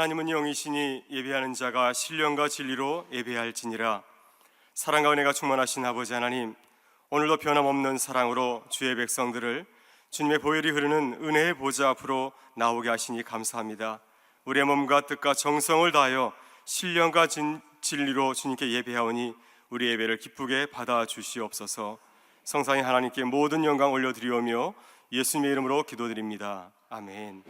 하나님은 영이시니 예배하는 자가 신령과 진리로 예배할지니라. 사랑과 은혜가 충만하신 아버지 하나님, 오늘도 변함없는 사랑으로 주의 백성들을 주님의 보혈이 흐르는 은혜의 보좌 앞으로 나오게 하시니 감사합니다. 우리의 몸과 뜻과 정성을 다하여 신령과 진리로 주님께 예배하오니 우리 예배를 기쁘게 받아주시옵소서. 성삼위 하나님께 모든 영광 올려드리오며 예수님의 이름으로 기도드립니다. 아멘.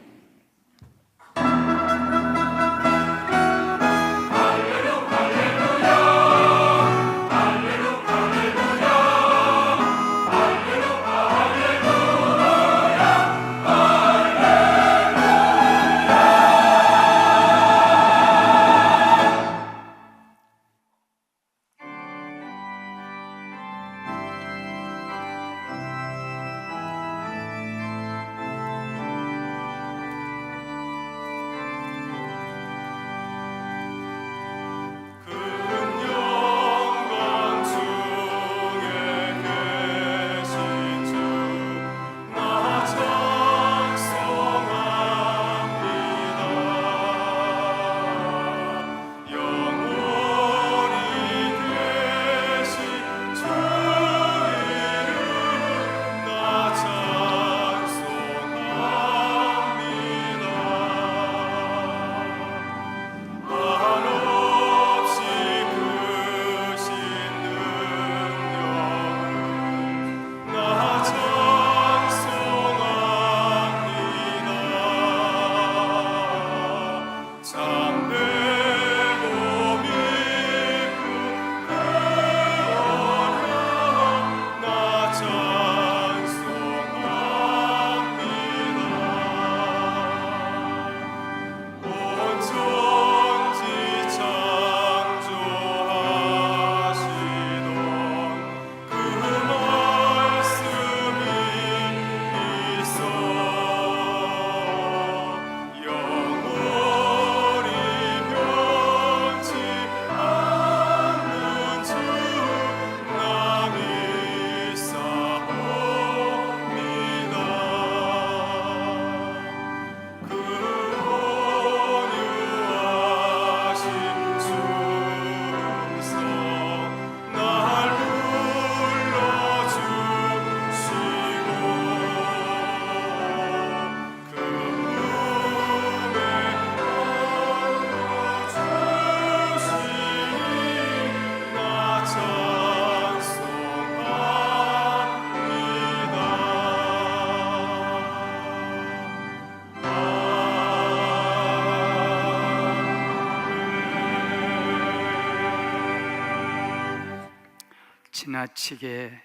지나치게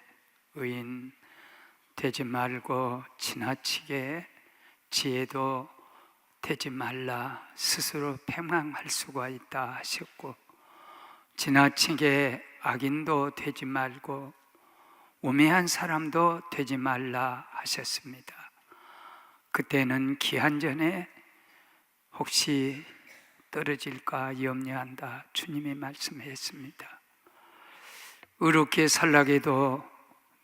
의인 되지 말고 지나치게 지혜도 되지 말라. 스스로 패망할 수가 있다 하셨고, 지나치게 악인도 되지 말고 우매한 사람도 되지 말라 하셨습니다. 그때는 기한전에 혹시 떨어질까 염려한다 주님이 말씀했습니다. 의롭게 살라게도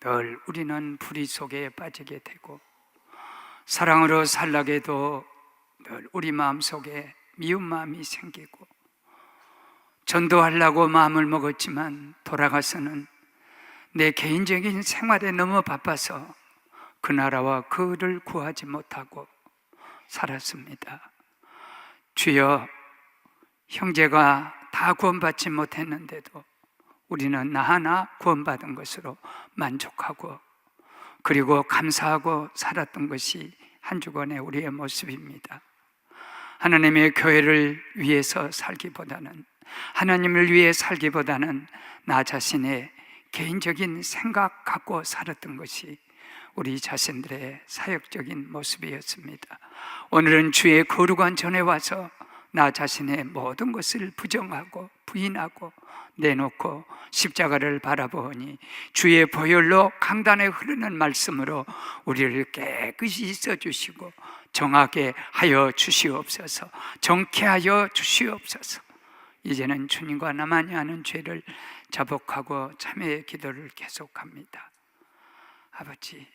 늘 우리는 불의 속에 빠지게 되고, 사랑으로 살라게도 늘 우리 마음속에 미운 마음이 생기고, 전도하려고 마음을 먹었지만 돌아가서는 내 개인적인 생활에 너무 바빠서 그 나라와 그를 구하지 못하고 살았습니다. 주여, 형제가 다 구원받지 못했는데도 우리는 나 하나 구원받은 것으로 만족하고 그리고 감사하고 살았던 것이 한 주간의 우리의 모습입니다. 하나님의 교회를 위해서 살기보다는, 하나님을 위해 살기보다는 나 자신의 개인적인 생각 갖고 살았던 것이 우리 자신들의 사역적인 모습이었습니다. 오늘은 주의 거룩한 전에 와서 나 자신의 모든 것을 부정하고 부인하고 내놓고 십자가를 바라보니 주의 보혈로 강단에 흐르는 말씀으로 우리를 깨끗이 씻어주시고 정하게 하여 주시옵소서, 정케하여 주시옵소서. 이제는 주님과 나만이 하는 죄를 자복하고 참회의 기도를 계속합니다. 아버지,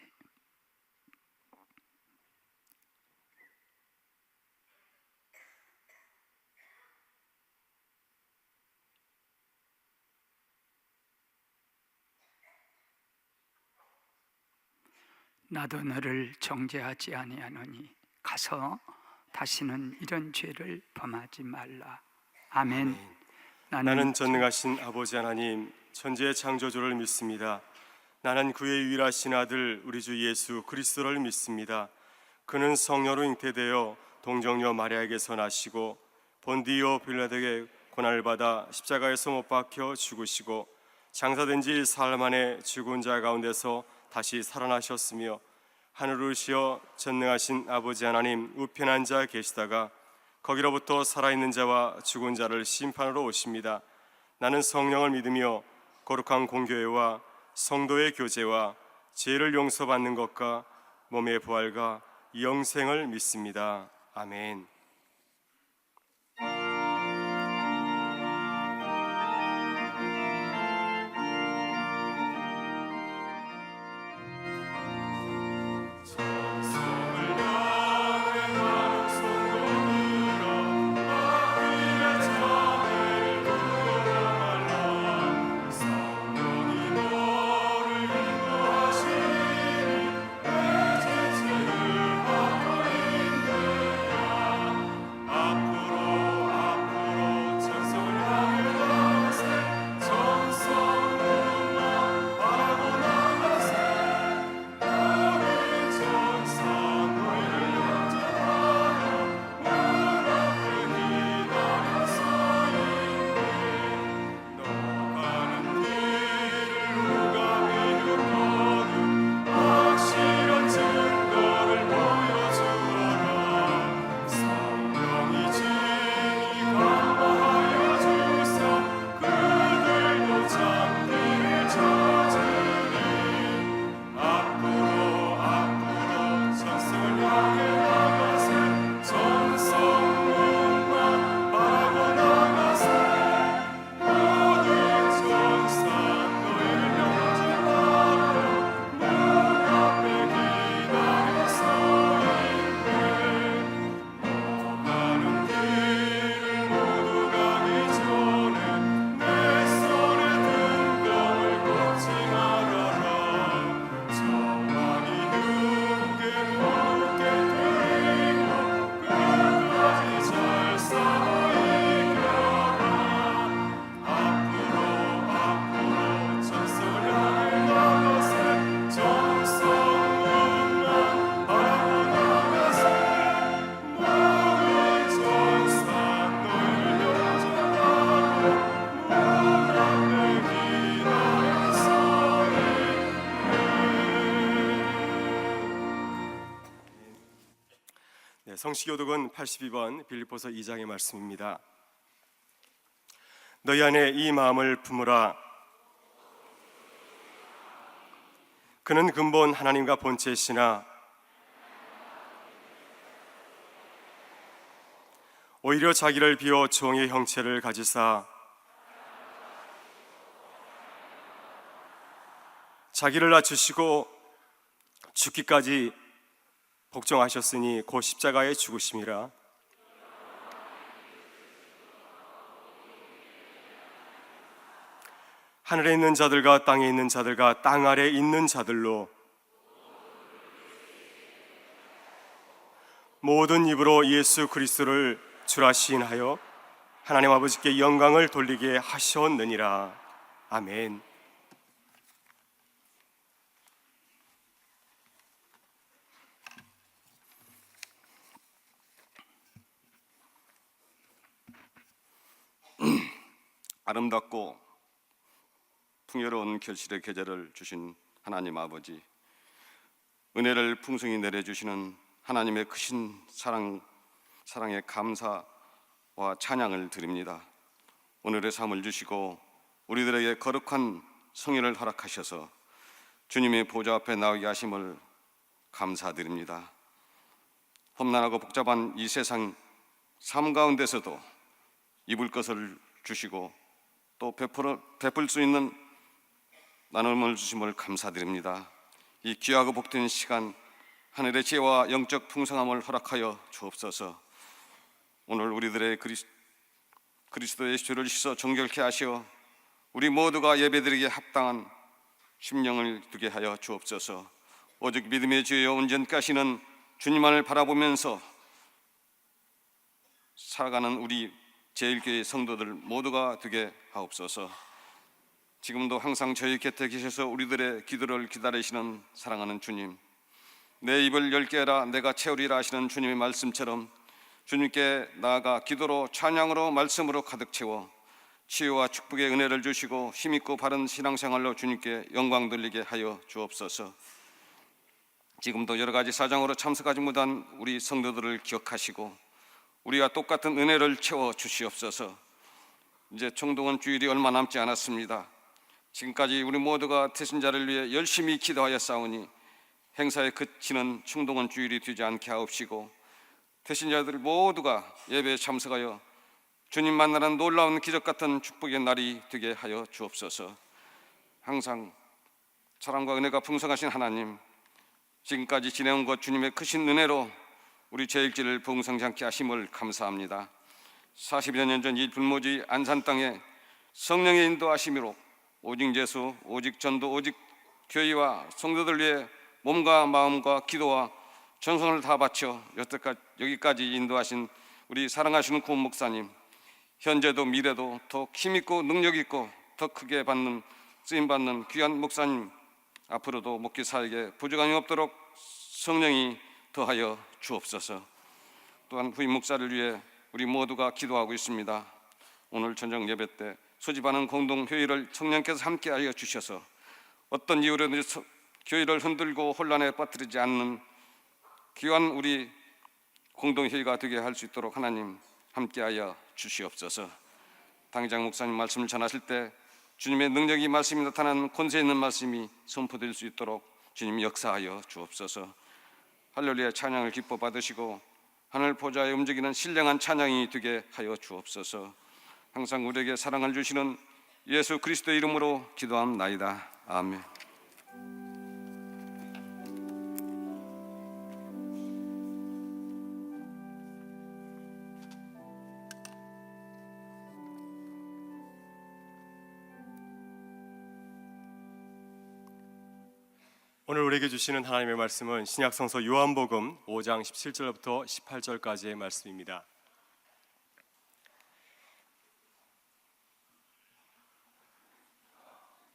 나도 너를 정죄하지 아니하노니 가서 다시는 이런 죄를 범하지 말라. 아멘. 나는 전능하신 아버지 하나님, 천지의 창조주를 믿습니다. 나는 그의 유일하신 아들 우리 주 예수 그리스도를 믿습니다. 그는 성령으로 잉태되어 동정녀 마리아에게서 나시고 본디오 빌라도에게 고난을 받아 십자가에서 못 박혀 죽으시고 장사된 지 사흘 만에 죽은 자 가운데서 다시 살아나셨으며 하늘을 오르시어 전능하신 아버지 하나님 우편에 앉아 계시다가 거기로부터 살아있는 자와 죽은 자를 심판으로 오십니다. 나는 성령을 믿으며 거룩한 공교회와 성도의 교제와 죄를 용서받는 것과 몸의 부활과 영생을 믿습니다. 아멘. 성시교독은 82번 빌립보서 2장의 말씀입니다. 너희 안에 이 마음을 품으라. 그는 근본 하나님과 본체시나 오히려 자기를 비워 종의 형체를 가지사 자기를 낮추시고 죽기까지 복종하셨으니 곧 십자가에 죽으심이라. 하늘에 있는 자들과 땅에 있는 자들과 땅 아래에 있는 자들로 모든 입으로 예수 그리스도를 주라 시인하여 하나님 아버지께 영광을 돌리게 하셨느니라. 아멘. 아름답고 풍요로운 결실의 계절을 주신 하나님 아버지, 은혜를 풍성히 내려주시는 하나님의 크신 사랑에 감사와 찬양을 드립니다. 오늘의 삶을 주시고 우리들에게 거룩한 성회를 허락하셔서 주님의 보좌 앞에 나오게 하심을 감사드립니다. 험난하고 복잡한 이 세상 삶 가운데서도 입을 것을 주시고 또 베풀 수 있는 나눔을 주심을 감사드립니다. 이 귀하고 복된 시간 하늘의 지혜와 영적 풍성함을 허락하여 주옵소서. 오늘 우리들의 그리스도의 죄를 씻어 정결케 하시어 우리 모두가 예배드리기에 합당한 심령을 두게 하여 주옵소서. 오직 믿음의 주여 온전까지는 주님만을 바라보면서 살아가는 우리 제1교회 성도들 모두가 되게 하옵소서. 지금도 항상 저희 곁에 계셔서 우리들의 기도를 기다리시는 사랑하는 주님, 내 입을 열게 하라 내가 채우리라 하시는 주님의 말씀처럼 주님께 나아가 기도로 찬양으로 말씀으로 가득 채워 치유와 축복의 은혜를 주시고 힘있고 바른 신앙생활로 주님께 영광 돌리게 하여 주옵소서. 지금도 여러 가지 사정으로 참석하지 못한 우리 성도들을 기억하시고 우리와 똑같은 은혜를 채워 주시옵소서. 이제 총동원 주일이 얼마 남지 않았습니다. 지금까지 우리 모두가 태신자를 위해 열심히 기도하여 싸우니 행사에 그치는 충동원 주일이 되지 않게 하옵시고 태신자들 모두가 예배에 참석하여 주님 만나는 놀라운 기적 같은 축복의 날이 되게 하여 주옵소서. 항상 사랑과 은혜가 풍성하신 하나님, 지금까지 지내온 것 주님의 크신 은혜로 우리 제1지를 풍성치 않게 하심을 감사합니다. 40여 년 전 이 불모지 안산 땅에 성령의 인도하심으로 오직 예수, 오직 전도, 오직 교회와 성도들 위해 몸과 마음과 기도와 전성을 다 바쳐 여기까지 인도하신 우리 사랑하시는 구원 목사님, 현재도 미래도 더 힘있고 능력있고 더 크게 받는 쓰임받는 귀한 목사님, 앞으로도 목회 사역에 부족함이 없도록 성령이 더하여 주옵소서. 또한 후임 목사를 위해 우리 모두가 기도하고 있습니다. 오늘 저녁 예배 때 소집하는 공동회의를 청년께서 함께하여 주셔서 어떤 이유로든지 교회를 흔들고 혼란에 빠뜨리지 않는 귀한 우리 공동회의가 되게 할 수 있도록 하나님 함께하여 주시옵소서. 당장 목사님 말씀을 전하실 때 주님의 능력이 말씀이 나타나는 권세 있는 말씀이 선포될 수 있도록 주님 역사하여 주옵소서. 할렐루야 찬양을 기뻐 받으시고 하늘 보좌에 움직이는 신령한 찬양이 되게 하여 주옵소서. 항상 우리에게 사랑을 주시는 예수 그리스도의 이름으로 기도합나이다. 아멘. 오늘 우리에게 주시는 하나님의 말씀은 신약성서 요한복음 5장 17절부터 18절까지의 말씀입니다.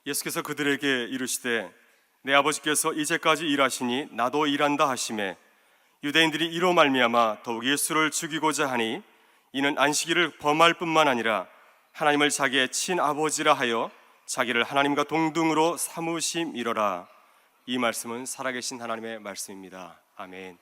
예수께서 그들에게 이르시되 내 아버지께서 이제까지 일하시니 나도 일한다 하시매 유대인들이 이로 말미암아 더욱 예수를 죽이고자 하니 이는 안식일을 범할 뿐만 아니라 하나님을 자기의 친아버지라 하여 자기를 하나님과 동등으로 삼으심이로라. 이 말씀은 살아계신 하나님의 말씀입니다. 아멘.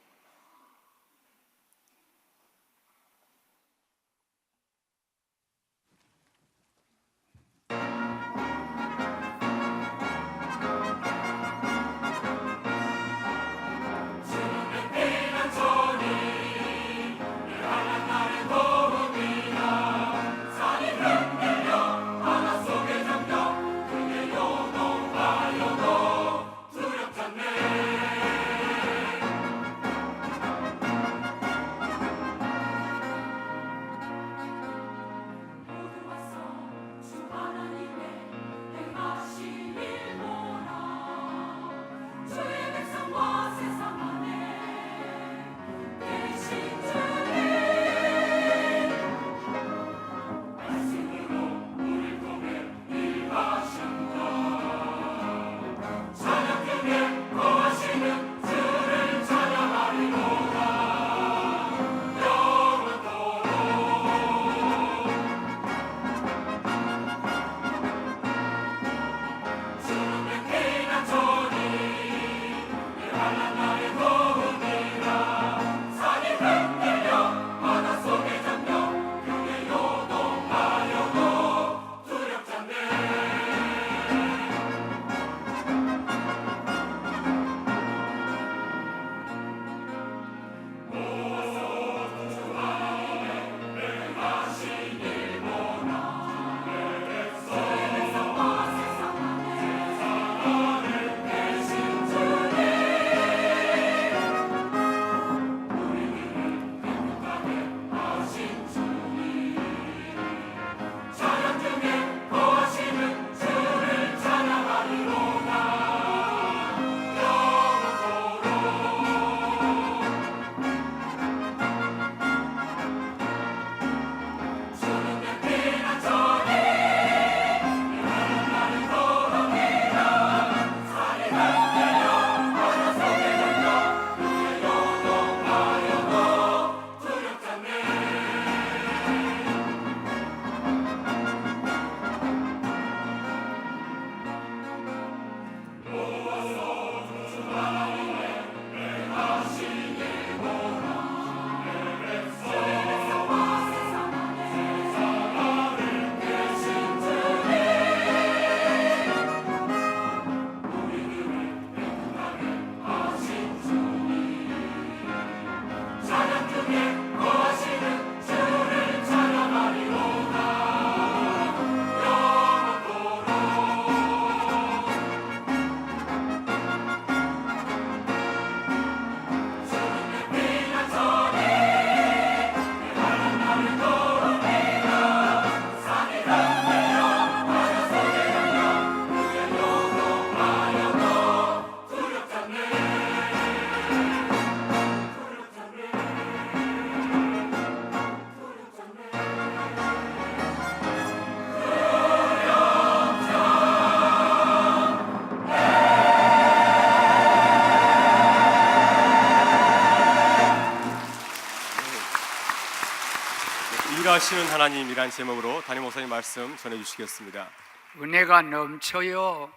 전능하시는 하나님이란 제목으로 담임 목사님 말씀 전해주시겠습니다. 은혜가 넘쳐요.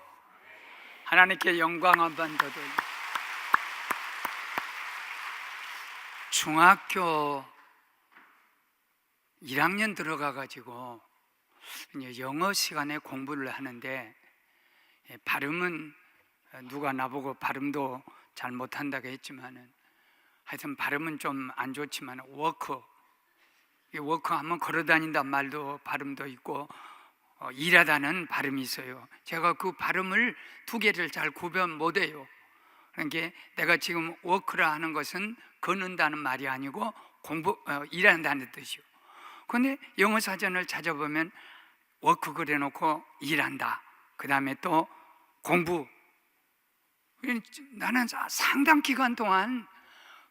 하나님께 영광 한번 더 돌려. 중학교 1학년 들어가 가지고 영어 시간에 공부를 하는데, 발음은 누가 나보고 발음도 잘 못한다고 했지만은 하여튼 발음은 좀 안 좋지만 워크 하면 걸어다닌다 말도 발음도 있고 일하다는 발음이 있어요. 제가 그 발음을 두 개를 잘 구분 못해요. 그러니까 내가 지금 워크라 하는 것은 걷는다는 말이 아니고 일한다는 뜻이요. 그런데 영어 사전을 찾아보면 워크 그래놓고 일한다, 그 다음에 또 공부. 나는 상당 기간 동안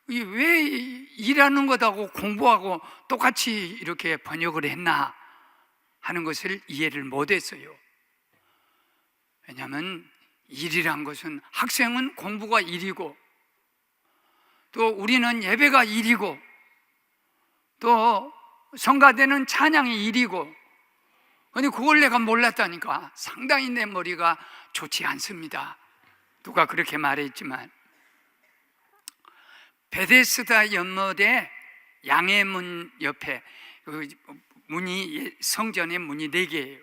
왜 일하는 것하고 공부하고 똑같이 이렇게 번역을 했나 하는 것을 이해를 못했어요. 왜냐하면 일이란 것은, 학생은 공부가 일이고, 또 우리는 예배가 일이고, 또 성가대는 찬양이 일이고. 근데 그걸 내가 몰랐다니까 상당히 내 머리가 좋지 않습니다. 누가 그렇게 말했지만, 베데스다 연못에 양의 문 옆에 그 문이, 성전의 문이 4개예요.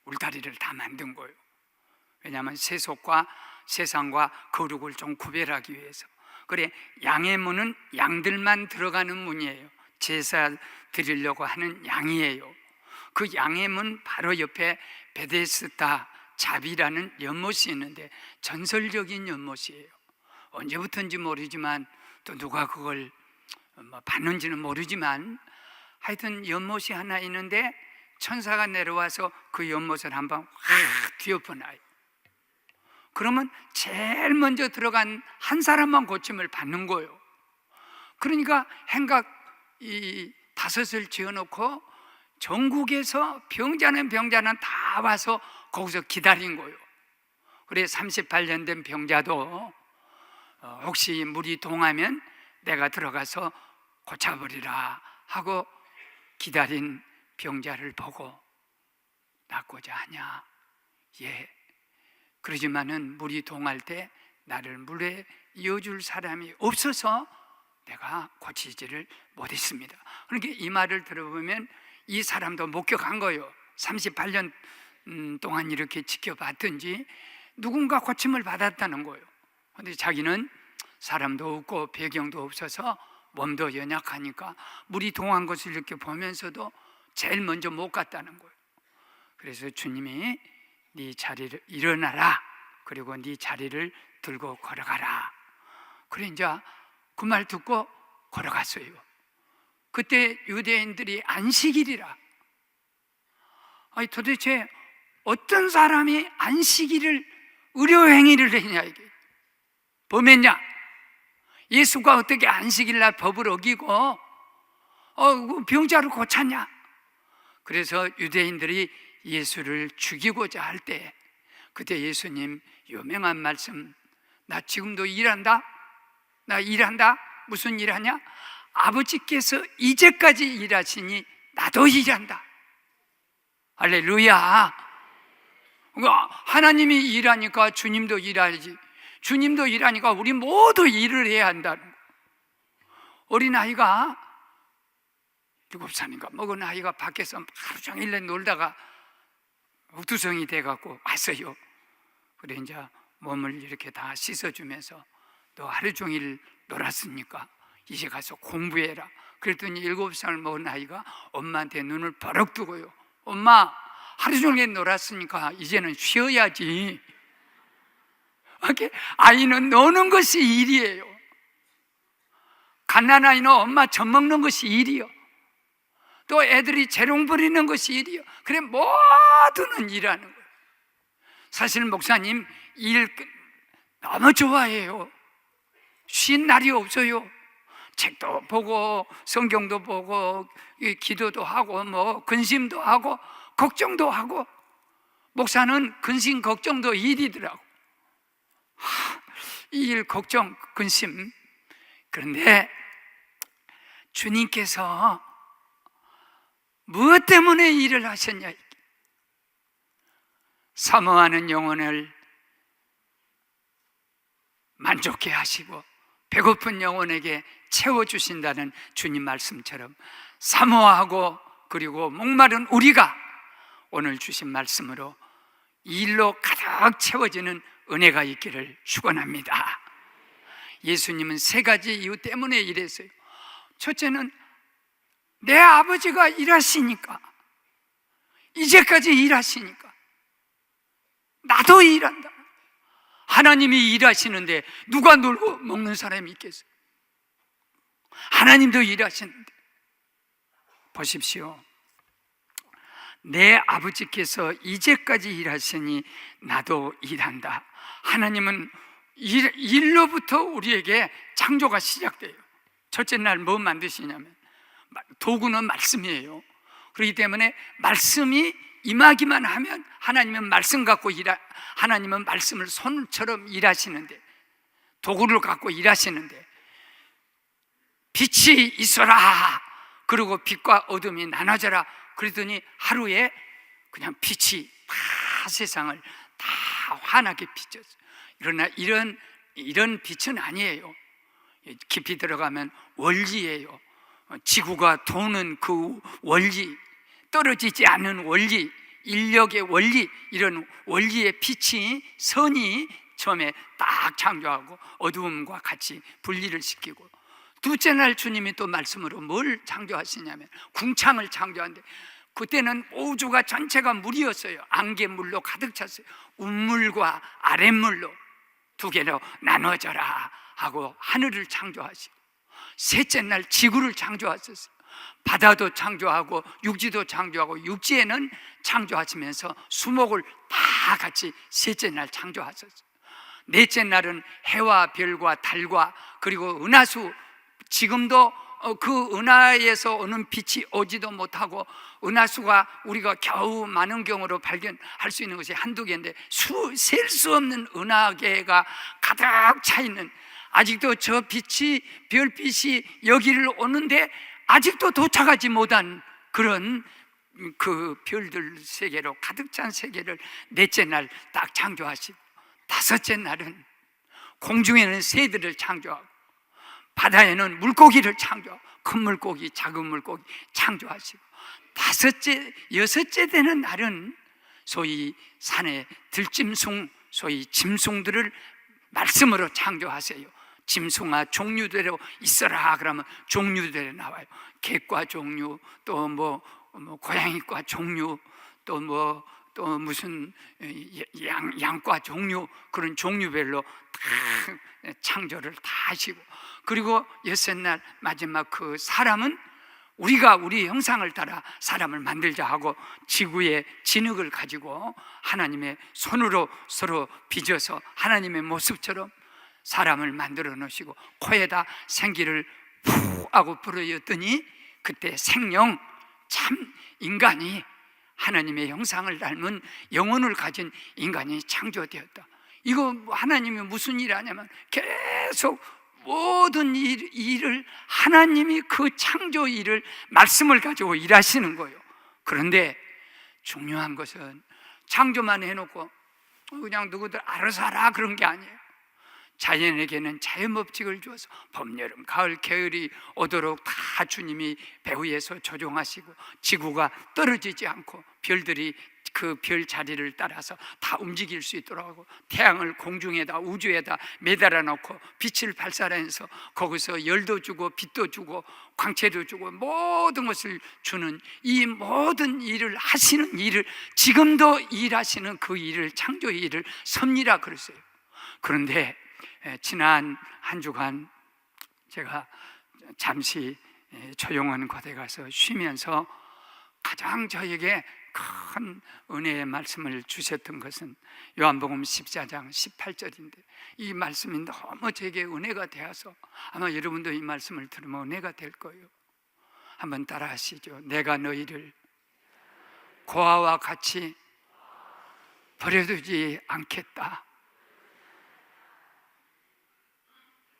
울타리를 다 만든 거예요. 왜냐하면 세속과 세상과 거룩을 좀 구별하기 위해서. 그래, 양의 문은 양들만 들어가는 문이에요. 제사 드리려고 하는 양이에요. 그 양의 문 바로 옆에 베데스다 잡이라는 연못이 있는데, 전설적인 연못이에요. 언제부터인지 모르지만, 또 누가 그걸 봤는지는 모르지만, 하여튼 연못이 하나 있는데 천사가 내려와서 그 연못을 한번 확 뒤엎어놔요. 그러면 제일 먼저 들어간 한 사람만 고침을 받는 거예요. 그러니까 행각 5을 지어놓고 전국에서 병자는 다 와서 거기서 기다린 거예요. 그래 38년 된 병자도 혹시 물이 동하면 내가 들어가서 고쳐버리라 하고 기다린 병자를 보고, 낫고자 하냐? 예. 그러지만은 물이 동할 때 나를 물에 이어줄 사람이 없어서 내가 고치지를 못했습니다. 그러니까 이 말을 들어보면 이 사람도 목격한 거예요. 38년 동안 이렇게 지켜봤든지 누군가 고침을 받았다는 거예요. 그런데 자기는 사람도 없고 배경도 없어서 몸도 연약하니까 물이 동한 것을 이렇게 보면서도 제일 먼저 못 갔다는 거예요. 그래서 주님이 네 자리를 일어나라, 그리고 네 자리를 들고 걸어가라. 그래 이제 그 말 듣고 걸어갔어요. 그때 유대인들이 안식일이라. 아니 도대체 어떤 사람이 안식일을 의료행위를 했냐, 이게 범했냐? 예수가 어떻게 안식일날 법을 어기고 병자를 고쳤냐? 그래서 유대인들이 예수를 죽이고자 할 때, 그때 예수님 유명한 말씀, 나 지금도 일한다? 나 일한다? 무슨 일하냐? 아버지께서 이제까지 일하시니 나도 일한다. 할렐루야. 하나님이 일하니까 주님도 일하지, 주님도 일하니까 우리 모두 일을 해야 한다는 거예요. 어린아이가 7살인가 먹은 아이가 밖에서 하루 종일 놀다가 옥두성이 돼갖고 왔어요. 그래 이제 몸을 이렇게 다 씻어주면서, 너 하루 종일 놀았으니까 이제 가서 공부해라. 그랬더니 7살 먹은 아이가 엄마한테 눈을 버럭 뜨고요, 엄마 하루 종일 놀았으니까 이제는 쉬어야지. 아이는 노는 것이 일이에요. 갓난아이는 엄마 젖 먹는 것이 일이요, 또 애들이 재롱 부리는 것이 일이요. 그래 모두는 일하는 거예요. 사실 목사님 일 너무 좋아해요. 쉰 날이 없어요. 책도 보고 성경도 보고 기도도 하고 근심도 하고 걱정도 하고. 목사는 근심 걱정도 일이더라고. 이 일 걱정 근심. 그런데 주님께서 무엇 때문에 일을 하셨냐? 사모하는 영혼을 만족해 하시고 배고픈 영혼에게 채워주신다는 주님 말씀처럼 사모하고 그리고 목마른 우리가 오늘 주신 말씀으로 이 일로 가득 채워지는 은혜가 있기를 축원합니다. 예수님은 세 가지 이유 때문에 일했어요. 첫째는 내 아버지가 일하시니까, 이제까지 일하시니까 나도 일한다. 하나님이 일하시는데 누가 놀고 먹는 사람이 있겠어요? 하나님도 일하시는데. 보십시오. 내 아버지께서 이제까지 일하시니 나도 일한다. 하나님은 일로부터 우리에게 창조가 시작돼요. 첫째 날 뭐 만드시냐면 도구는 말씀이에요. 그렇기 때문에 말씀이 임하기만 하면 하나님은 말씀 갖고 하나님은 말씀을 손처럼 일하시는데, 도구를 갖고 일하시는데, 빛이 있어라 그리고 빛과 어둠이 나눠져라 그러더니 하루에 그냥 빛이 다 세상을 다 환하게 비쳤어요. 그러나 이런 빛은 아니에요. 깊이 들어가면 원리예요. 지구가 도는 그 원리, 떨어지지 않는 원리, 인력의 원리, 이런 원리의 빛이, 선이 처음에 딱 창조하고 어두움과 같이 분리를 시키고, 둘째 날 주님이 또 말씀으로 뭘 창조하시냐면 궁창을 창조하는데, 그때는 우주가 전체가 물이었어요. 안개물로 가득 찼어요. 운물과 아랫물로 두 개로 나눠져라 하고 하늘을 창조하시고, 셋째 날 지구를 창조하셨어요. 바다도 창조하고 육지도 창조하고, 육지에는 창조하시면서 수목을 다 같이 셋째 날 창조하셨어요. 넷째 날은 해와 별과 달과 그리고 은하수, 지금도 그 은하에서 오는 빛이 오지도 못하고, 은하수가 우리가 겨우 만원경으로 발견할 수 있는 것이 한두 개인데 셀 수 없는 은하계가 가득 차 있는, 아직도 저 빛이, 별빛이 여기를 오는데 아직도 도착하지 못한 그런 그 별들 세계로 가득 찬 세계를 넷째 날 딱 창조하시고, 다섯째 날은 공중에는 새들을 창조하고 바다에는 물고기를 창조하고, 큰 물고기, 작은 물고기 창조하시고, 여섯째 되는 날은 소위 산의 들짐승, 소위 짐승들을 말씀으로 창조하세요. 짐승아 종류대로 있어라 그러면 종류대로 나와요. 개과 종류, 또 뭐 고양이과 종류, 또 무슨 양과 종류, 그런 종류별로 다 창조를 다 하시고, 그리고 여섯 날 마지막 그 사람은 우리가 우리 형상을 따라 사람을 만들자 하고 지구의 진흙을 가지고 하나님의 손으로 서로 빚어서 하나님의 모습처럼 사람을 만들어 놓으시고, 코에다 생기를 푸 하고 불어였더니 그때 생명, 참 인간이 하나님의 형상을 닮은 영혼을 가진 인간이 창조되었다. 이거 하나님이 무슨 일을 하냐면 계속 모든 일을 하나님이 그 창조 일을 말씀을 가지고 일하시는 거예요. 그런데 중요한 것은 창조만 해놓고 그냥 누구들 알아서 하라 그런 게 아니에요. 자연에게는 자연법칙을 주어서 봄, 여름, 가을, 겨울이 오도록 다 주님이 배후에서 조종하시고, 지구가 떨어지지 않고 별들이 그 별 자리를 따라서 다 움직일 수 있도록 하고, 태양을 공중에다 우주에다 매달아 놓고 빛을 발산해서 거기서 열도 주고 빛도 주고 광채도 주고 모든 것을 주는 이 모든 일을 하시는 일을, 지금도 일하시는 그 일을, 창조 일을 섭리라 그랬어요. 그런데 지난 한 주간 제가 잠시 조용한 곳에 가서 쉬면서 가장 저에게 큰 은혜의 말씀을 주셨던 것은 요한복음 14장 18절인데, 이 말씀이 너무 제게 은혜가 되어서 아마 여러분도 이 말씀을 들으면 은혜가 될 거예요. 한번 따라 하시죠. 내가 너희를 고아와 같이 버려두지 않겠다.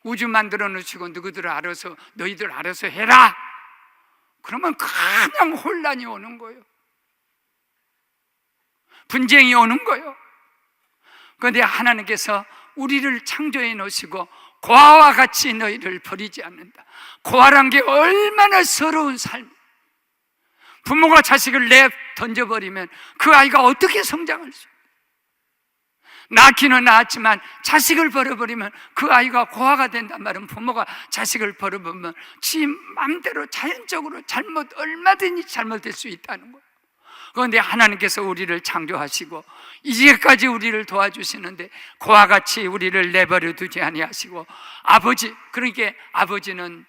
우주 만들어 놓으시고 너희들 알아서 해라 그러면 그냥 혼란이 오는 거예요. 분쟁이 오는 거예요. 그런데 하나님께서 우리를 창조해 놓으시고 고아와 같이 너희를 버리지 않는다. 고아란 게 얼마나 서러운 삶. 부모가 자식을 내 던져버리면 그 아이가 어떻게 성장할 수 있어요? 낳기는 낳았지만 자식을 버려버리면 그 아이가 고아가 된단 말은 부모가 자식을 버려버리면 지 맘대로 자연적으로 얼마든지 잘못될 수 있다는 거예요. 그런데 하나님께서 우리를 창조하시고 이제까지 우리를 도와주시는데 고아 같이 우리를 내버려 두지 아니하시고 아버지, 그러니까 아버지는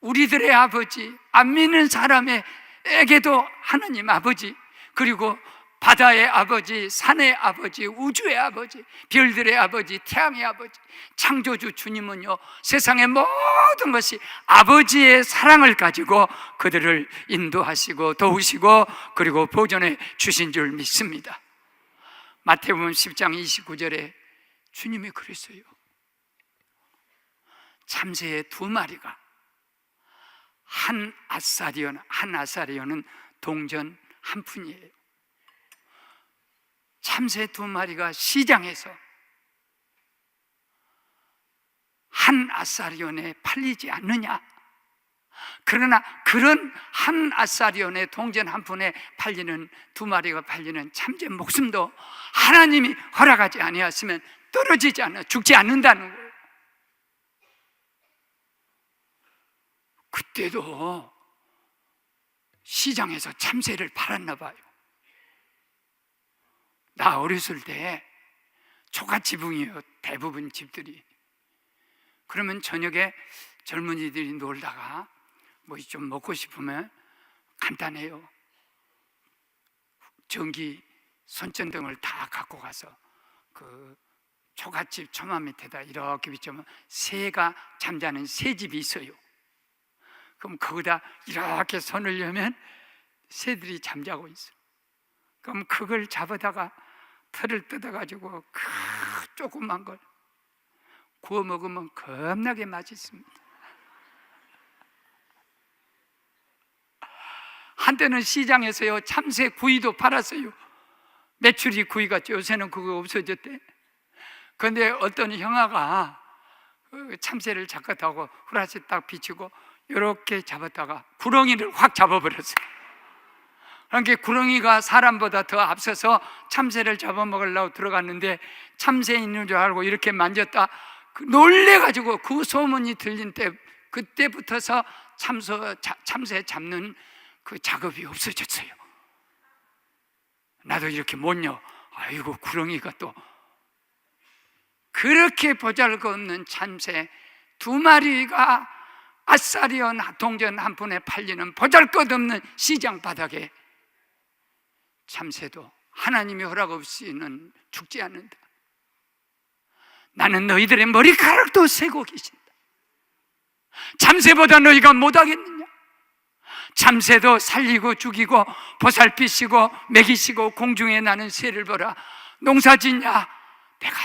우리들의 아버지, 안 믿는 사람에게도 하나님 아버지, 그리고 바다의 아버지, 산의 아버지, 우주의 아버지, 별들의 아버지, 태양의 아버지, 창조주 주님은요, 세상의 모든 것이 아버지의 사랑을 가지고 그들을 인도하시고 도우시고 그리고 보존해 주신 줄 믿습니다. 마태복음 10장 29절에 주님이 그랬어요. 참새 2마리가 한 아사리온은 동전 한 푼이에요. 참새 2마리가 시장에서 한 아사리온에 팔리지 않느냐? 그러나 그런 한 아사리온에 동전 한 푼에 팔리는 2마리가 팔리는 참새 목숨도 하나님이 허락하지 아니하시면 떨어지지 않아, 죽지 않는다는 거예요. 그때도 시장에서 참새를 팔았나 봐요. 나 어렸을 때 초가지붕이에요, 대부분 집들이. 그러면 저녁에 젊은이들이 놀다가 뭐 좀 먹고 싶으면 간단해요. 전기 손전등을 다 갖고 가서 그 초가집 초마 밑에다 이렇게 비추면 새가 잠자는 새집이 있어요. 그럼 거기다 이렇게 손을 여면 새들이 잠자고 있어요. 그럼 그걸 잡아다가 털을 뜯어가지고 조그만 걸 구워 먹으면 겁나게 맛있습니다. 한때는 시장에서요 참새 구이도 팔았어요. 메추리 구이 같죠. 요새는 그거 없어졌대. 그런데 어떤 형아가 참새를 잡았다고 후라시 딱 비치고 이렇게 잡았다가 구렁이를 확 잡아버렸어요. 그러니까 구렁이가 사람보다 더 앞서서 참새를 잡아먹으려고 들어갔는데 참새 있는 줄 알고 이렇게 만졌다 놀래가지고 그 소문이 들린 때 그때부터서 참새 잡는 그 작업이 없어졌어요. 나도 이렇게 못요. 아이고 구렁이가 또 그렇게 보잘것없는 참새 2마리가 아사리온 동전 한 푼에 팔리는 보잘것없는 시장 바닥에 참새도 하나님의 허락 없이는 죽지 않는다. 나는 너희들의 머리카락도 세고 계신다. 참새보다 너희가 못하겠느냐? 참새도 살리고 죽이고 보살피시고 먹이시고 공중에 나는 새를 보라. 농사짓냐? 내가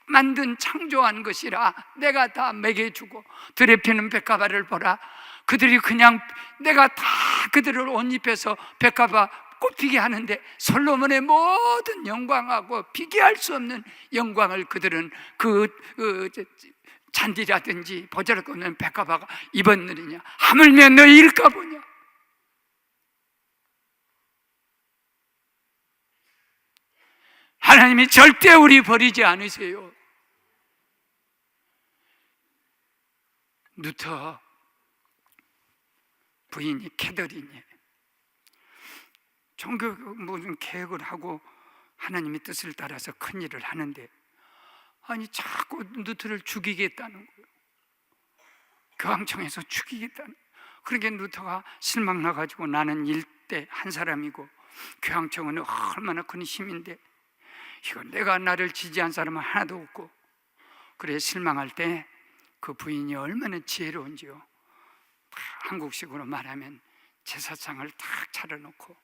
만든 창조한 것이라 내가 다 먹여주고 들에 피는 백합화를 보라. 그들이 그냥 내가 다 그들을 옷 입혀서 백합화 꽃피게 하는데 솔로몬의 모든 영광하고 비교할 수 없는 영광을 그들은 잔디라든지 보잘것없는 백합화가 입었느니냐? 하물며 너희일까 보냐? 하나님이 절대 우리 버리지 않으세요. 루터 부인이 캐더린이에요. 종교 무슨 계획을 하고 하나님의 뜻을 따라서 큰 일을 하는데 아니 자꾸 루터를 죽이겠다는 거예요. 교황청에서 죽이겠다는 거예요. 그러니까 루터가 실망 나가지고 나는 일대 한 사람이고 교황청은 얼마나 큰 힘인데 이거 내가 나를 지지한 사람은 하나도 없고 그래 실망할 때 그 부인이 얼마나 지혜로운지요. 한국식으로 말하면 제사상을 탁 차려놓고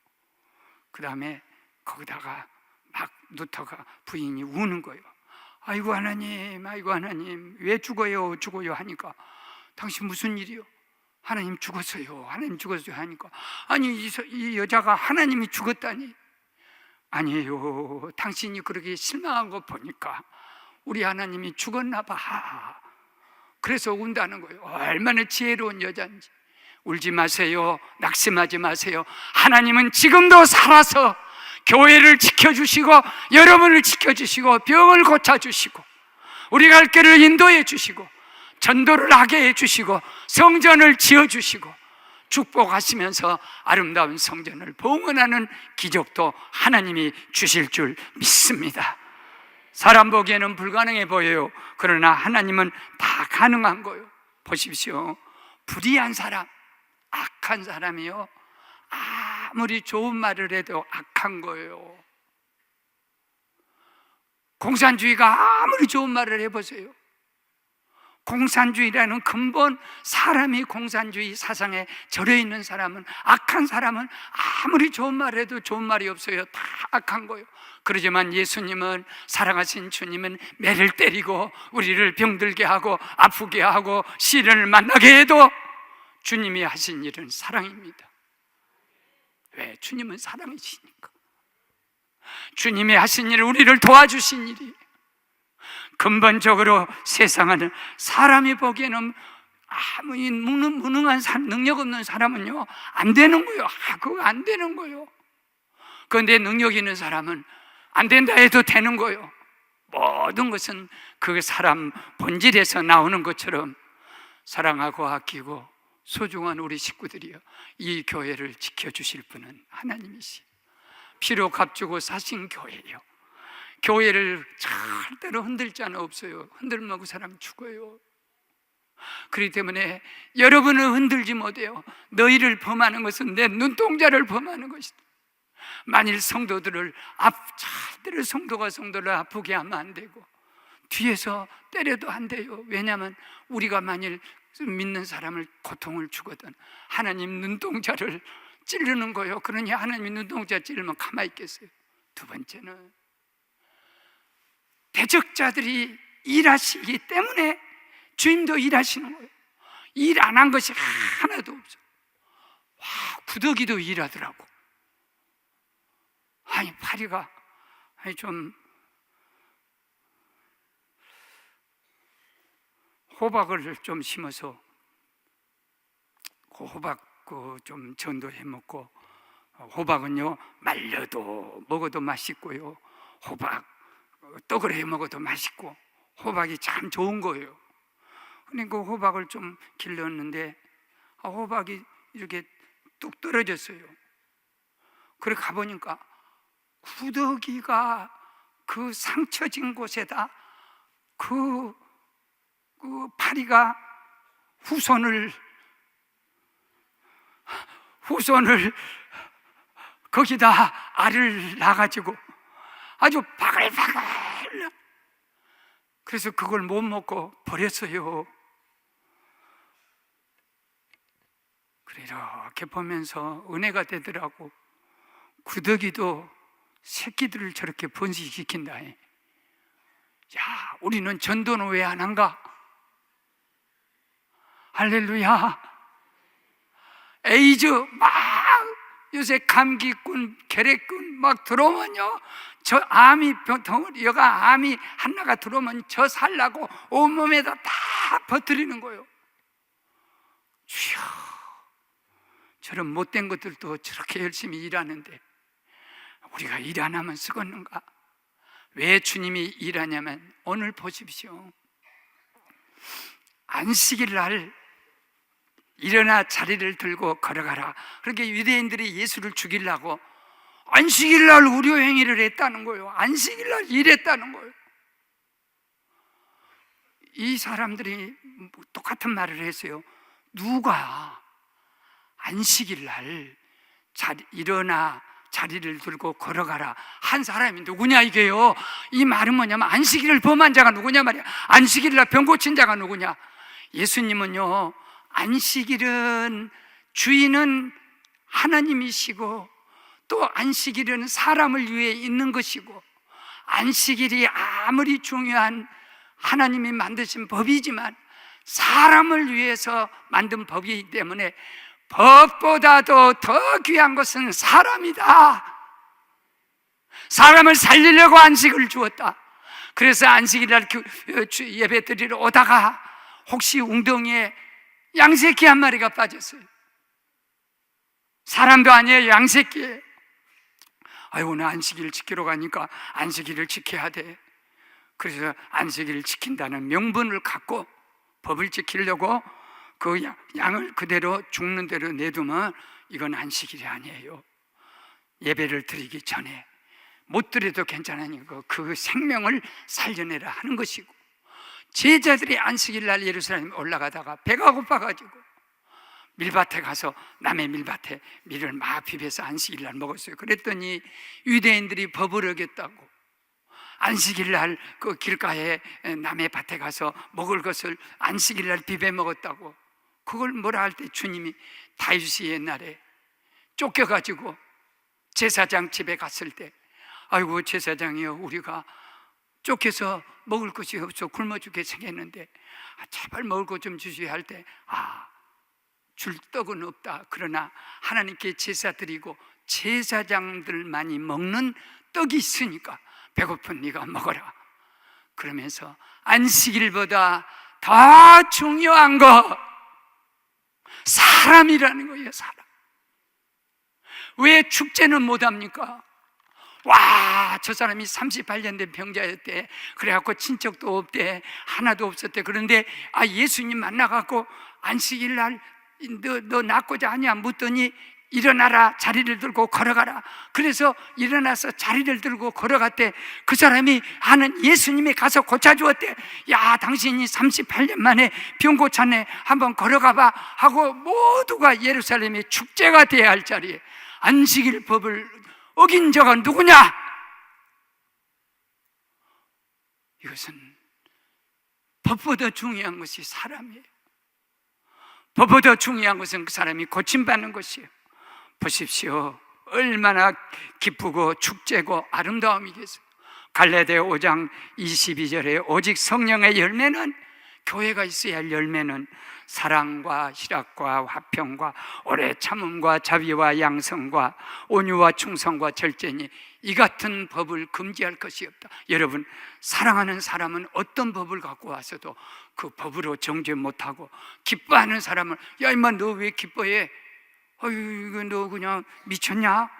그 다음에 거기다가 막 루터가 부인이 우는 거예요. 아이고 하나님 왜 죽어요 하니까 당신 무슨 일이요? 하나님 죽었어요. 하나님 죽었어요 하니까, 아니 이 여자가 하나님이 죽었다니. 아니에요. 당신이 그렇게 실망한 거 보니까 우리 하나님이 죽었나 봐. 그래서 운다는 거예요. 얼마나 지혜로운 여자인지. 울지 마세요. 낙심하지 마세요. 하나님은 지금도 살아서 교회를 지켜주시고 여러분을 지켜주시고 병을 고쳐주시고 우리 갈 길을 인도해 주시고 전도를 하게 해주시고 성전을 지어주시고 축복하시면서 아름다운 성전을 봉헌하는 기적도 하나님이 주실 줄 믿습니다. 사람 보기에는 불가능해 보여요. 그러나 하나님은 다 가능한 거예요. 보십시오. 불의한 사람, 악한 사람이요, 아무리 좋은 말을 해도 악한 거예요. 공산주의가 아무리 좋은 말을 해보세요. 공산주의라는 근본, 사람이 공산주의 사상에 절여 있는 사람은, 악한 사람은 아무리 좋은 말을 해도 좋은 말이 없어요. 다 악한 거예요. 그러지만 예수님은, 사랑하신 주님은 매를 때리고 우리를 병들게 하고 아프게 하고 시련을 만나게 해도 주님이 하신 일은 사랑입니다. 왜? 주님은 사랑이시니까. 주님이 하신 일은 우리를 도와주신 일이에요. 근본적으로 세상은 사람이 보기에는 아무리 무능한 사람, 능력 없는 사람은요 안 되는 거예요. 그거 안 되는 거예요. 그런데 능력 있는 사람은 안 된다 해도 되는 거예요. 모든 것은 그 사람 본질에서 나오는 것처럼 사랑하고 아끼고 소중한 우리 식구들이요, 이 교회를 지켜주실 분은 하나님이시요, 피로 값주고 사신 교회요, 교회를 절대로 흔들 자는 없어요. 흔들면 그 사람 죽어요. 그렇기 때문에 여러분을 흔들지 못해요. 너희를 범하는 것은 내 눈동자를 범하는 것이다. 만일 성도들을 절대로 성도를 아프게 하면 안 되고 뒤에서 때려도 안 돼요. 왜냐하면 우리가 만일 믿는 사람을 고통을 주거든 하나님 눈동자를 찌르는 거예요. 그러니 하나님이 눈동자 찌르면 가만히 있겠어요. 두 번째는 대적자들이 일하시기 때문에 주님도 일하시는 거예요. 일 안 한 것이 하나도 없어. 와, 구더기도 일하더라고. 아니 파리가 좀 호박을 좀 심어서 그 호박 좀 전도해 먹고, 호박은요 말려도 먹어도 맛있고요, 호박 떡을 해 먹어도 맛있고 호박이 참 좋은 거예요. 그러니까 호박을 좀 길렀는데 호박이 이렇게 뚝 떨어졌어요. 그래 가보니까 구더기가 그 상처진 곳에다 그 파리가 후손을 거기다 알을 낳아가지고 아주 바글바글. 그래서 그걸 못 먹고 버렸어요. 그래 이렇게 보면서 은혜가 되더라고. 구더기도 새끼들을 저렇게 번식시킨다. 야, 우리는 전도는 왜 안 한가? 할렐루야. 에이즈 막 요새 감기꾼, 결핵꾼 막 들어오면요, 저 암이 여가 암이 하나가 들어오면 저 살라고 온몸에다 다 퍼뜨리는 거예요. 주여, 저런 못된 것들도 저렇게 열심히 일하는데 우리가 일 안 하면 쓰겄는가? 왜 주님이 일하냐면 오늘 보십시오. 안식일 날 일어나 자리를 들고 걸어가라. 그렇게 유대인들이 예수를 죽이려고 안식일 날 의료 행위를 했다는 거예요. 안식일 날 일했다는 거예요. 이 사람들이 똑같은 말을 했어요. 누가 안식일 날 일어나 자리를 들고 걸어가라 한 사람이 누구냐 이게요. 이 말은 뭐냐면 안식일을 범한 자가 누구냐 말이야. 안식일 날 병 고친 자가 누구냐. 예수님은요, 안식일은 주인은 하나님이시고 또 안식일은 사람을 위해 있는 것이고, 안식일이 아무리 중요한 하나님이 만드신 법이지만 사람을 위해서 만든 법이기 때문에 법보다도 더 귀한 것은 사람이다. 사람을 살리려고 안식을 주었다. 그래서 안식일날 예배 드리러 오다가 혹시 웅덩이에 양새끼 한 마리가 빠졌어요. 사람도 아니에요, 양새끼예요. 오늘 안식일을 지키러 가니까 안식일을 지켜야 돼. 그래서 안식일을 지킨다는 명분을 갖고 법을 지키려고 그 양을 그대로 죽는 대로 내두면 이건 안식일이 아니에요. 예배를 드리기 전에 못 드려도 괜찮으니까 그 생명을 살려내라 하는 것이고, 제자들이 안식일 날 예루살렘에 올라가다가 배가 고파가지고 밀밭에 가서 남의 밀밭에 밀을 막 비벼서 안식일 날 먹었어요. 그랬더니 유대인들이 법을 어겼다고 안식일 날 그 길가에 남의 밭에 가서 먹을 것을 안식일 날 비벼 먹었다고, 그걸 뭐라 할 때 주님이 다윗이 옛날에 쫓겨가지고 제사장 집에 갔을 때, 아이고 제사장이여, 우리가 쫓겨서 먹을 것이 없어 굶어 죽게 생겼는데 제발 먹을 것 좀 주시오 할 때, 줄 떡은 없다. 그러나 하나님께 제사 드리고 제사장들만이 먹는 떡이 있으니까 배고픈 네가 먹어라. 그러면서 안식일보다 더 중요한 거 사람이라는 거예요. 사람. 왜 축제는 못합니까? 와, 저 사람이 38년 된 병자였대. 그래갖고 친척도 없대. 하나도 없었대. 그런데 예수님 만나갖고 안식일 날 너 낫고자 하냐 묻더니 일어나라, 자리를 들고 걸어가라. 그래서 일어나서 자리를 들고 걸어갔대. 그 사람이 하는 예수님이 가서 고쳐주었대. 야, 당신이 38년 만에 병 고쳤네, 한번 걸어가봐 하고 모두가 예루살렘의 축제가 돼야 할 자리에 안식일 법을 어긴 자가 누구냐? 이것은 법보다 중요한 것이 사람이에요. 법보다 중요한 것은 그 사람이 고침받는 것이에요. 보십시오, 얼마나 기쁘고 축제고 아름다움이겠어요. 갈라디아 5장 22절에 오직 성령의 열매는, 교회가 있어야 할 열매는 사랑과 희락과 화평과 오래 참음과 자비와 양성과 온유와 충성과 절제니 이 같은 법을 금지할 것이 없다. 여러분, 사랑하는 사람은 어떤 법을 갖고 와서도 그 법으로 정죄 못하고, 기뻐하는 사람은 야 임마 너 왜 기뻐해? 이거 너 그냥 미쳤냐?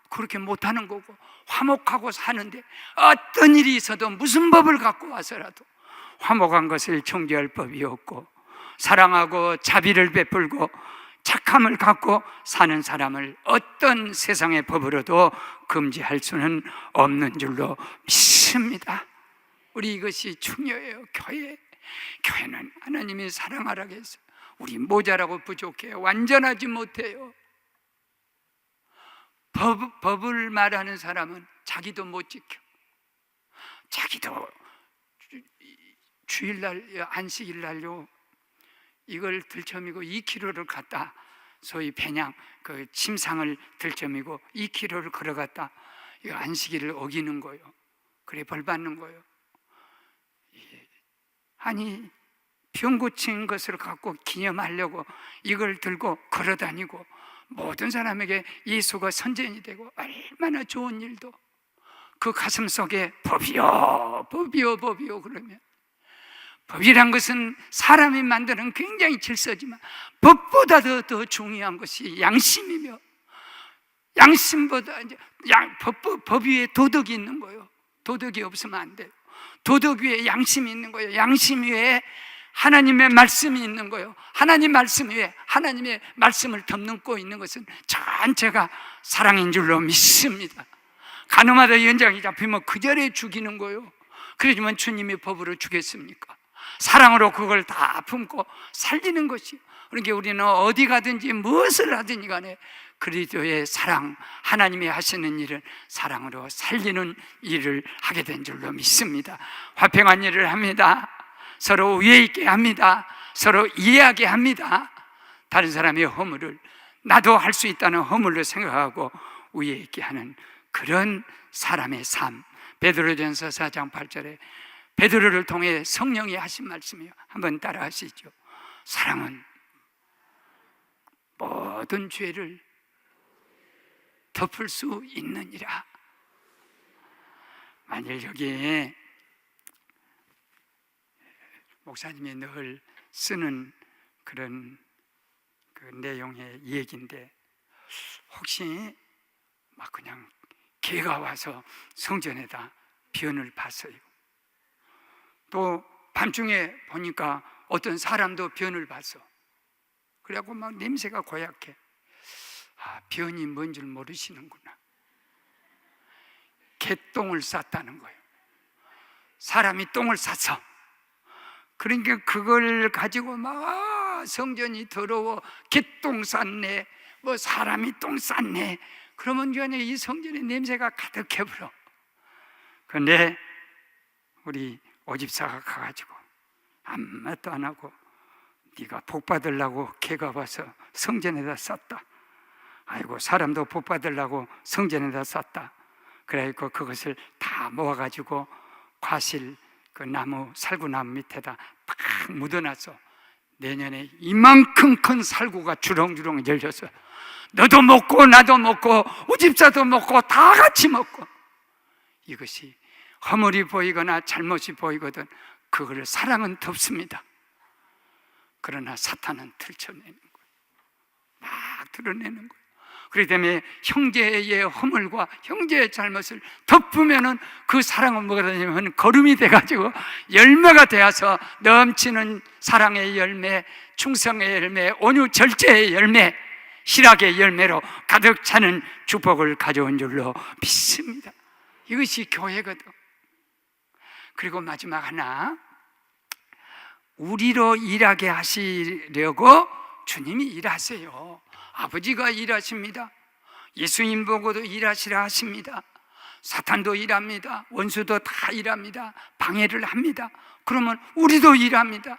그렇게 못하는 거고, 화목하고 사는데 어떤 일이 있어도 무슨 법을 갖고 와서라도 화목한 것을 정죄할 법이 없고, 사랑하고 자비를 베풀고 착함을 갖고 사는 사람을 어떤 세상의 법으로도 금지할 수는 없는 줄로 믿습니다. 우리 이것이 중요해요. 교회는 하나님이 사랑하라고 해서 우리 모자라고 부족해요. 완전하지 못해요. 법을 말하는 사람은 자기도 못 지켜. 자기도 주일날, 안식일날요, 이걸 들쳐미고 2km를 갔다, 소위 배냥 그 침상을 들쳐미고 2km를 걸어갔다, 이거 안식일을 어기는 거예요. 그래 벌 받는 거예요. 아니, 병 고친 것을 갖고 기념하려고 이걸 들고 걸어다니고 모든 사람에게 예수가 선전이 되고 얼마나 좋은 일도, 그 가슴 속에 법이요 법이요 법이요 그러면, 법이란 것은 사람이 만드는 굉장히 질서지만 법보다도 더 중요한 것이 양심이며, 양심보다 이제 법 위에 도덕이 있는 거예요. 도덕이 없으면 안 돼요. 도덕 위에 양심이 있는 거예요. 양심 위에 하나님의 말씀이 있는 거예요. 하나님 말씀 위에 하나님의 말씀을 덮는 있는 것은 전체가 사랑인 줄로 믿습니다. 간호마다 연장이 잡히면 그 자리에 죽이는 거예요. 그러지만 주님이 법으로 주겠습니까? 사랑으로 그걸 다 품고 살리는 것이요. 그러니까 우리는 어디 가든지 무엇을 하든지 간에 그리스도의 사랑, 하나님이 하시는 일은 사랑으로 살리는 일을 하게 된 줄로 믿습니다. 화평한 일을 합니다. 서로 위에 있게 합니다. 서로 이해하게 합니다. 다른 사람의 허물을 나도 할 수 있다는 허물로 생각하고 위에 있게 하는 그런 사람의 삶. 베드로전서 4장 8절에 베드로를 통해 성령이 하신 말씀이에요. 한번 따라 하시죠. 사랑은 모든 죄를 덮을 수 있느니라. 만일 여기에 목사님이 늘 쓰는 그런 그 내용의 얘기인데, 혹시 막 그냥 개가 와서 성전에다 변을 봤어요. 또 밤중에 보니까 어떤 사람도 변을 봤어. 그래갖고 막 냄새가 고약해. 아, 변이 뭔 줄 모르시는구나. 개똥을 쌌다는 거예요. 사람이 똥을 쌌어. 그러니까 그걸 가지고 막 성전이 더러워, 개똥 쌌네, 뭐 사람이 똥 쌌네, 그러면 이 성전의 냄새가 가득해버려. 그런데 우리 오집사가 가가지고 아무것도 안 하고, 네가 복 받으려고 개가 와서 성전에다 쌌다. 아이고, 사람도 복 받으려고 성전에다 쌌다. 그래갖고 그것을 다 모아가지고 과실 그 나무, 살구나무 밑에다 딱 묻어놨어. 내년에 이만큼 큰 살구가 주렁주렁 열려서 너도 먹고 나도 먹고 오집사도 먹고 다 같이 먹고. 이것이 허물이 보이거나 잘못이 보이거든 그거를 사랑은 덮습니다. 그러나 사탄은 들춰내는 거예요. 막 드러내는 거예요. 그렇기 때문에 형제의 허물과 형제의 잘못을 덮으면은 그 사랑은 뭐가 되냐면 거름이 돼가지고 열매가 되어서 넘치는 사랑의 열매, 충성의 열매, 온유 절제의 열매, 희락의 열매로 가득 차는 축복을 가져온 줄로 믿습니다. 이것이 교회거든. 그리고 마지막 하나, 우리로 일하게 하시려고 주님이 일하세요. 아버지가 일하십니다. 예수님 보고도 일하시라 하십니다. 사탄도 일합니다. 원수도 다 일합니다. 방해를 합니다. 그러면 우리도 일합니다.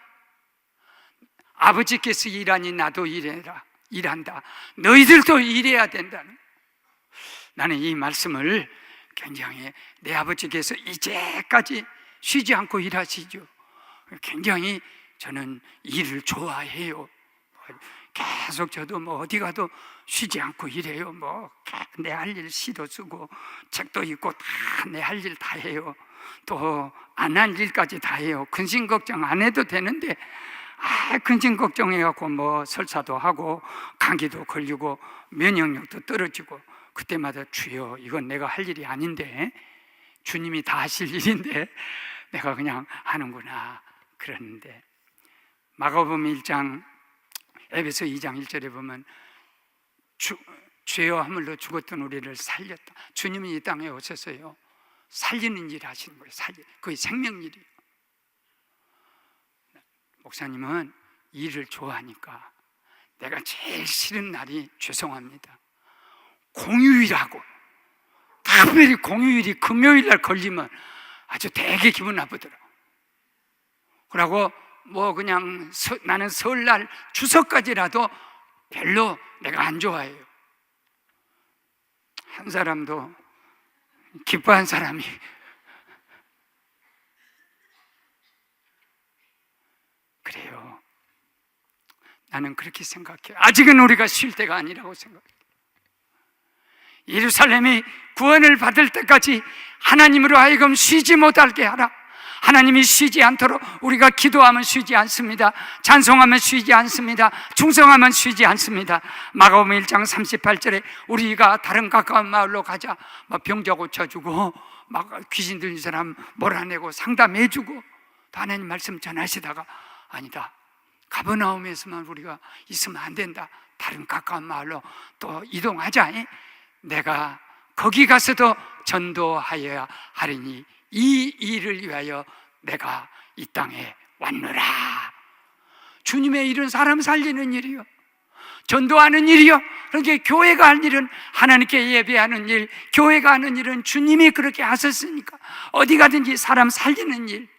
아버지께서 일하니 나도 일한다. 너희들도 일해야 된다는. 나는 이 말씀을 굉장히, 내 아버지께서 이제까지 쉬지 않고 일하시죠. 굉장히 저는 일을 좋아해요. 계속 저도 뭐 어디 가도 쉬지 않고 일해요. 뭐 내 할 일 시도 쓰고 책도 읽고 다 내 할 일 다 해요. 또 안 할 일까지 다 해요. 근심 걱정 안 해도 되는데 근심 걱정해갖고 뭐 설사도 하고 감기도 걸리고 면역력도 떨어지고, 그때마다 주여 이건 내가 할 일이 아닌데 주님이 다 하실 일인데 내가 그냥 하는구나. 그러는데 마가복음 1장 에베소 2장 1절에 보면 죄와 허물로 죽었던 우리를 살렸다. 주님이 이 땅에 오셔서요 살리는 일 하시는 거예요. 그게 생명일이에요. 목사님은 일을 좋아하니까 내가 제일 싫은 날이, 죄송합니다, 공휴일하고, 특별히 공휴일이 금요일 날 걸리면 아주 되게 기분 나쁘더라. 그러고 뭐 그냥 나는 설날 추석까지라도 별로 내가 안 좋아해요. 한 사람도, 기뻐한 사람이 그래요. 나는 그렇게 생각해. 아직은 우리가 쉴 때가 아니라고 생각해. 예루살렘이 구원을 받을 때까지 하나님으로 하여금 쉬지 못하게 하라. 하나님이 쉬지 않도록 우리가 기도하면 쉬지 않습니다. 찬송하면 쉬지 않습니다. 충성하면 쉬지 않습니다. 마가복음 1장 38절에 우리가 다른 가까운 마을로 가자, 막 병자 고쳐주고 막 귀신 들린 사람 몰아내고 상담해주고, 또 하나님 말씀 전하시다가 아니다, 가버나움에서만 우리가 있으면 안 된다, 다른 가까운 마을로 또 이동하자. 내가 거기 가서도 전도하여야 하리니 이 일을 위하여 내가 이 땅에 왔노라. 주님의 일은 사람 살리는 일이요, 전도하는 일이요. 그러니까 교회가 할 일은 하나님께 예배하는 일, 교회가 하는 일은 주님이 그렇게 하셨으니까 어디 가든지 사람 살리는 일,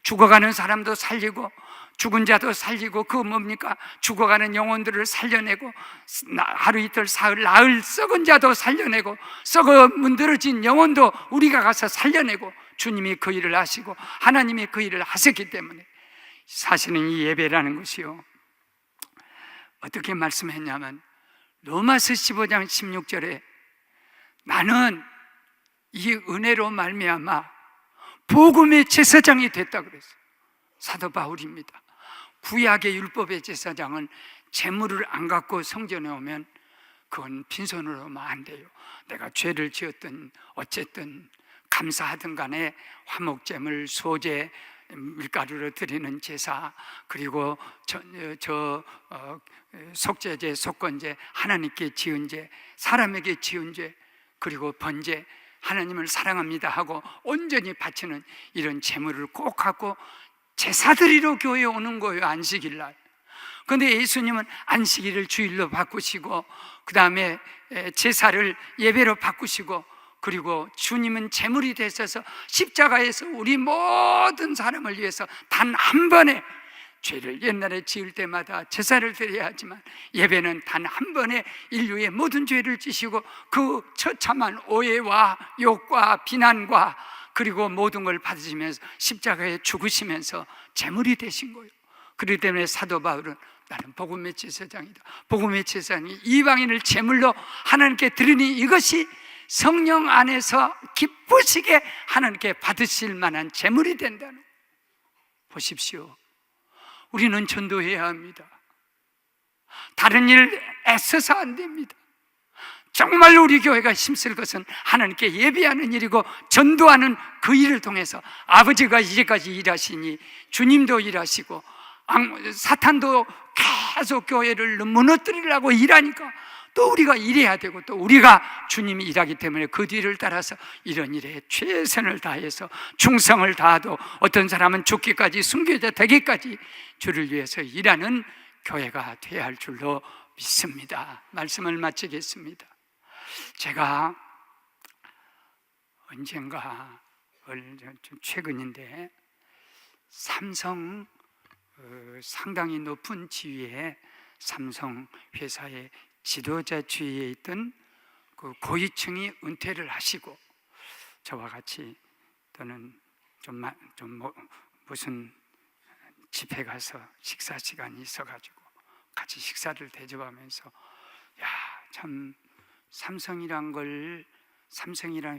죽어가는 사람도 살리고 죽은 자도 살리고, 그 뭡니까? 죽어가는 영혼들을 살려내고, 하루 이틀 사흘 나흘 썩은 자도 살려내고, 썩어 문드러진 영혼도 우리가 가서 살려내고, 주님이 그 일을 하시고 하나님이 그 일을 하셨기 때문에 사실은 이 예배라는 것이요, 어떻게 말씀했냐면 로마서 15장 16절에 나는 이 은혜로 말미암아 복음의 제사장이 됐다 그랬어요. 사도 바울입니다. 구약의 율법의 제사장은 제물을 안 갖고 성전에 오면 그건 빈손으로 오면 안 돼요. 내가 죄를 지었든 어쨌든 감사하든 간에 화목제물, 소제, 밀가루로 드리는 제사, 그리고 속죄제, 속건제, 하나님께 지은 죄, 사람에게 지은 죄, 그리고 번제, 하나님을 사랑합니다 하고 온전히 바치는 이런 제물을 꼭 갖고 제사드리러 교회에 오는 거예요. 안식일 날. 그런데 예수님은 안식일을 주일로 바꾸시고 그 다음에 제사를 예배로 바꾸시고, 그리고 주님은 제물이 되셔서 십자가에서 우리 모든 사람을 위해서 단 한 번에, 죄를 옛날에 지을 때마다 제사를 드려야 하지만 예배는 단 한 번에 인류의 모든 죄를 지시고 그 처참한 오해와 욕과 비난과 그리고 모든 걸 받으시면서 십자가에 죽으시면서 제물이 되신 거예요. 그렇기 때문에 사도 바울은 나는 복음의 제사장이다. 복음의 제사장이 이방인을 제물로 하나님께 드리니 이것이 성령 안에서 기쁘시게 하나님께 받으실 만한 제물이 된다는 거예요. 보십시오. 우리는 전도해야 합니다. 다른 일 애써서 안 됩니다. 정말로 우리 교회가 힘쓸 것은 하나님께 예배하는 일이고 전도하는 그 일을 통해서 아버지가 이제까지 일하시니 주님도 일하시고 사탄도 계속 교회를 무너뜨리려고 일하니까 또 우리가 일해야 되고 또 우리가 주님이 일하기 때문에 그 뒤를 따라서 이런 일에 최선을 다해서 충성을 다하도 어떤 사람은 죽기까지 순교자 되기까지 주를 위해서 일하는 교회가 되어야 할 줄로 믿습니다. 말씀을 마치겠습니다. 제가 언젠가 좀 최근인데 삼성 상당히 높은 지위에 삼성 회사의 지도자 지위에 있던 그 고위층이 은퇴를 하시고 저와 같이 또는 무슨 집회 가서 식사 시간이 있어가지고 같이 식사를 대접하면서 참 삼성이란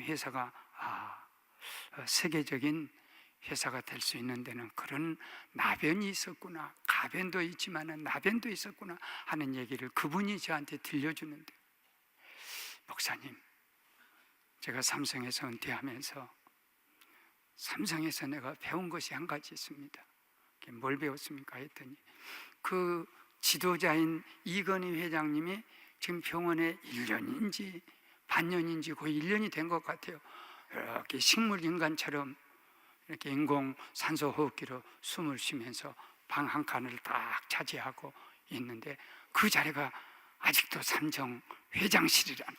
회사가 세계적인 회사가 될 수 있는 데는 그런 나변이 있었구나, 가변도 있지만 나변도 있었구나 하는 얘기를 그분이 저한테 들려주는데, 목사님, 제가 삼성에서 은퇴하면서 삼성에서 내가 배운 것이 한 가지 있습니다. 뭘 배웠습니까? 했더니 그 지도자인 이건희 회장님이 지금 병원에 1년인지 반년인지 거의 1년이 된 것 같아요. 이렇게 식물인간처럼 이렇게 인공 산소 호흡기로 숨을 쉬면서 방 한 칸을 딱 차지하고 있는데 그 자리가 아직도 삼성 회장실이라는.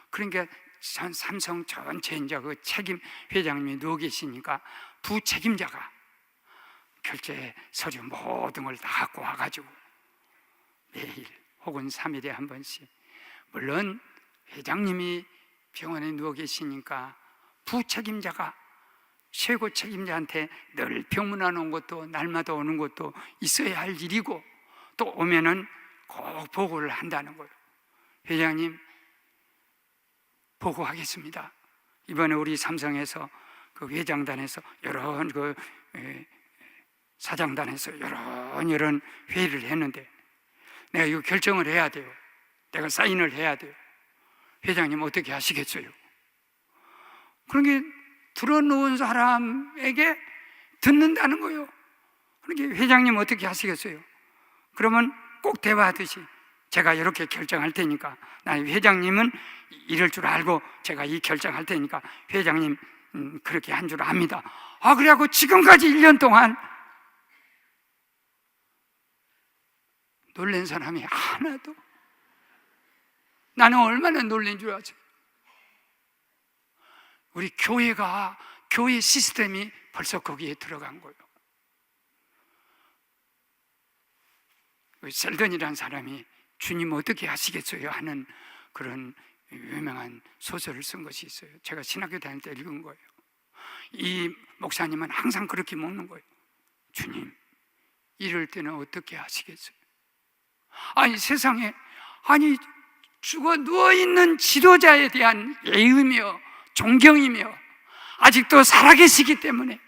그러니까 삼성 전체 이제 그 책임 회장님이 누워 계시니까 부책임자가 결제 서류 모든 걸 다 갖고 와가지고 매일 혹은 3일에 한 번씩, 물론 회장님이 병원에 누워 계시니까 부책임자가 최고 책임자한테 늘 병문안 온 것도 날마다 오는 것도 있어야 할 일이고 또 오면은 꼭 보고를 한다는 거예요. 회장님, 보고하겠습니다. 이번에 우리 삼성에서 그 회장단에서 이런 그 사장단에서 이런 회의를 했는데 내가 이거 결정을 해야 돼요. 내가 사인을 해야 돼요. 회장님 어떻게 하시겠어요? 그런 게 들어놓은 사람에게 듣는다는 거예요. 그러니까 회장님 어떻게 하시겠어요? 그러면 꼭 대화하듯이 제가 이렇게 결정할 테니까, 나 회장님은 이럴 줄 알고 제가 이 결정할 테니까 회장님 그렇게 한 줄 압니다. 그래갖고 지금까지 1년 동안 놀란 사람이 하나도. 나는 얼마나 놀란 줄 아세요? 우리 교회 시스템이 벌써 거기에 들어간 거예요. 셀던이라는 사람이 주님 어떻게 하시겠어요? 하는 그런 유명한 소설을 쓴 것이 있어요. 제가 신학교 다닐 때 읽은 거예요. 이 목사님은 항상 그렇게 묻는 거예요. 주님, 이럴 때는 어떻게 하시겠어요? 아니 세상에, 아니 죽어 누워있는 지도자에 대한 예의며 존경이며 아직도 살아계시기 때문에,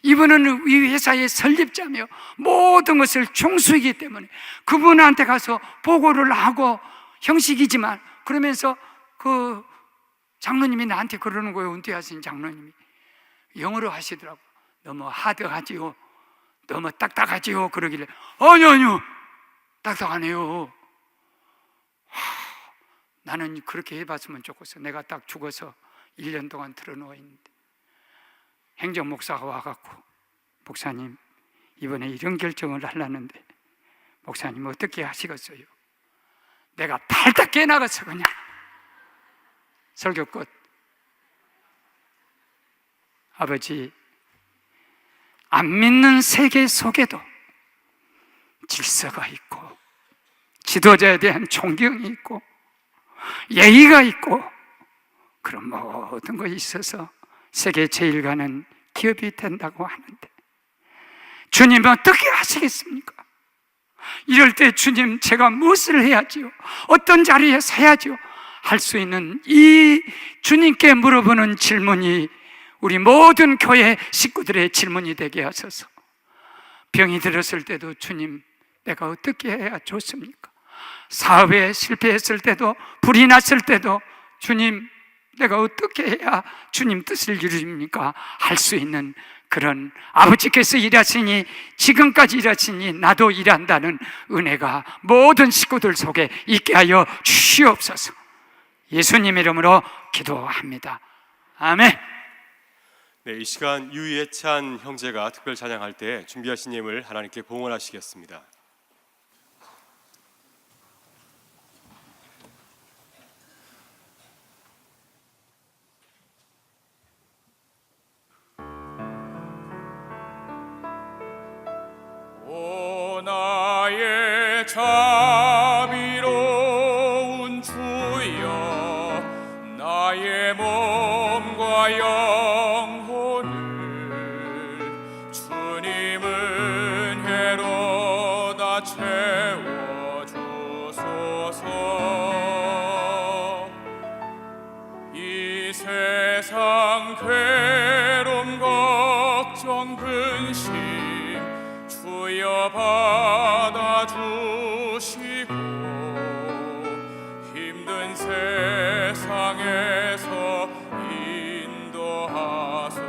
이분은 이 회사의 설립자며 모든 것을 총수이기 때문에 그분한테 가서 보고를 하고, 형식이지만 그러면서 그 장로님이 나한테 그러는 거예요. 은퇴하신 장로님이 영어로 하시더라고. 너무 하드하지요, 너무 딱딱하지요 그러길래, 아니요 딱딱하네요. 나는 그렇게 해봤으면 좋겠어. 내가 딱 죽어서 1년 동안 들어누워 있는데 행정목사가 와갖고, 목사님 이번에 이런 결정을 하려는데 목사님 어떻게 하시겠어요? 내가 발딱 깨나가서 그냥 설교 끝. 아버지, 안 믿는 세계 속에도 질서가 있고 지도자에 대한 존경이 있고 예의가 있고 그런 모든 것이 있어서 세계 제일 가는 기업이 된다고 하는데, 주님 어떻게 하시겠습니까? 이럴 때 주님, 제가 무엇을 해야지요? 어떤 자리에 서야지요? 할 수 있는 이 주님께 물어보는 질문이 우리 모든 교회 식구들의 질문이 되게 하소서. 병이 들었을 때도 주님, 내가 어떻게 해야 좋습니까? 사업에 실패했을 때도, 불이 났을 때도 주님, 내가 어떻게 해야 주님 뜻을 이루십니까? 할 수 있는 그런, 아버지께서 일하시니 지금까지 일하시니 나도 일한다는 은혜가 모든 식구들 속에 있게 하여 주시옵소서. 예수님 이름으로 기도합니다. 아멘. 네, 이 시간 유예찬 형제가 특별 찬양할 때 준비하신 예물 하나님께 봉헌하시겠습니다. 오 나의 자비로운 주여, 나의 몸과 영혼을 주님 은혜로 다 채워주소서. 이 세상 괴로움 걱정 근심 주여 받아주시고, 힘든 세상에서 인도하소서.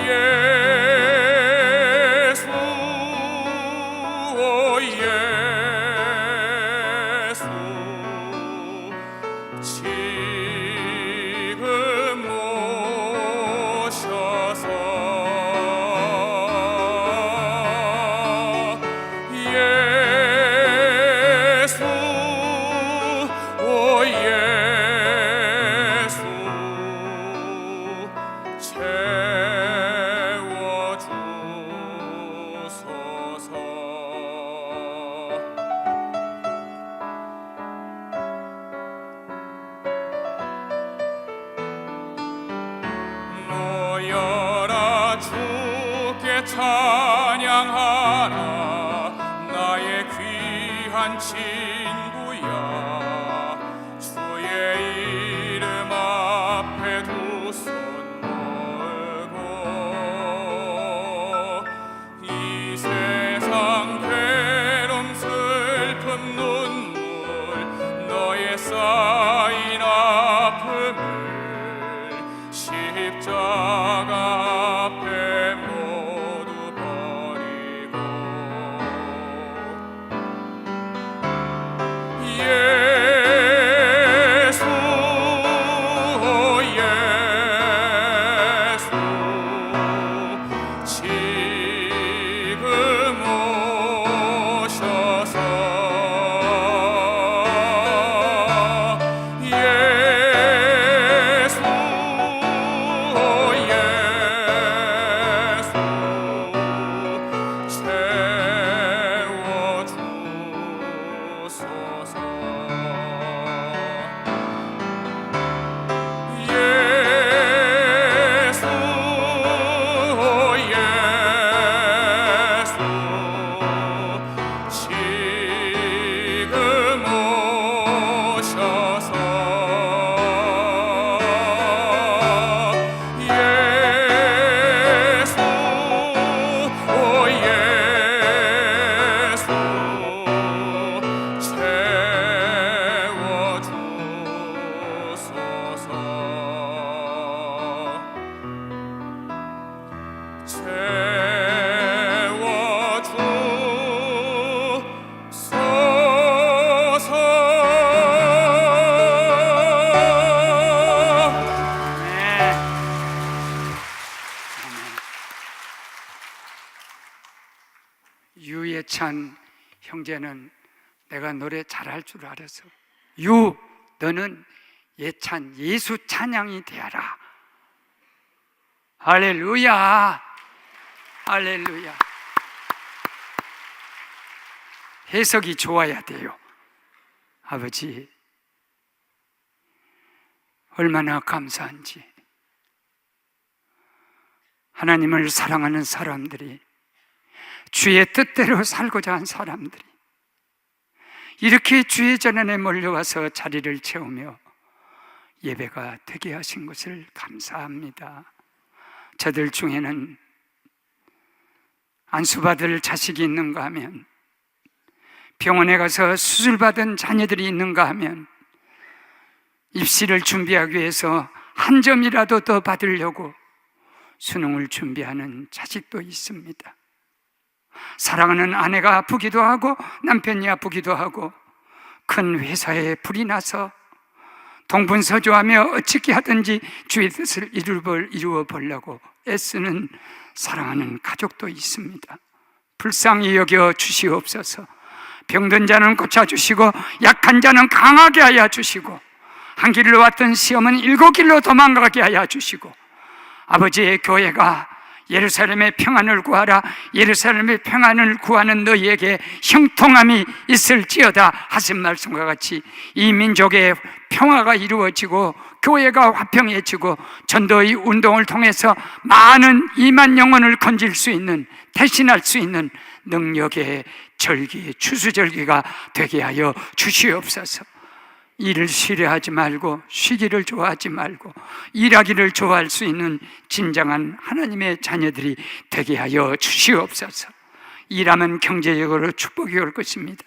예수, 오 예수, 지금 모셔서 예수, 오 예수, 채워주소서. 모여라 주께 찬양하라, 나의 귀한 친구야. 주의 이름 앞에 두 손 모으고, 이 세상 괴로움 슬픔 눈물 너의 쌓인 아픔을 십자가 앞에 모두 버리고, 예수, 오 예수, 지금 오셔서 예수, 오 예수, 예찬 형제는 내가 노래 잘할 줄 알아서 유, 너는 예찬 예수 찬양이 되어라. 할렐루야, 할렐루야. 해석이 좋아야 돼요. 아버지, 얼마나 감사한지. 하나님을 사랑하는 사람들이, 주의 뜻대로 살고자 한 사람들이 이렇게 주의 전원에 몰려와서 자리를 채우며 예배가 되게 하신 것을 감사합니다. 저들 중에는 안수받을 자식이 있는가 하면, 병원에 가서 수술받은 자녀들이 있는가 하면, 입시를 준비하기 위해서 한 점이라도 더 받으려고 수능을 준비하는 자식도 있습니다. 사랑하는 아내가 아프기도 하고 남편이 아프기도 하고 큰 회사에 불이 나서 동분서주하며 어떻게 하든지 주의 뜻을 이루어 보려고 애쓰는 사랑하는 가족도 있습니다. 불쌍히 여겨 주시옵소서. 병든 자는 고쳐주시고 약한 자는 강하게 하여 주시고 한 길로 왔던 시험은 7길로 도망가게 하여 주시고, 아버지의 교회가 예루살렘의 평안을 구하라, 예루살렘의 평안을 구하는 너희에게 형통함이 있을지어다 하신 말씀과 같이 이 민족의 평화가 이루어지고 교회가 화평해지고 전도의 운동을 통해서 많은 2만 영혼을 건질 수 있는, 대신할 수 있는 능력의 절기, 추수절기가 되게 하여 주시옵소서. 일을 쉬려하지 말고 쉬기를 좋아하지 말고 일하기를 좋아할 수 있는 진정한 하나님의 자녀들이 되게 하여 주시옵소서. 일하면 경제적으로 축복이 올 것입니다.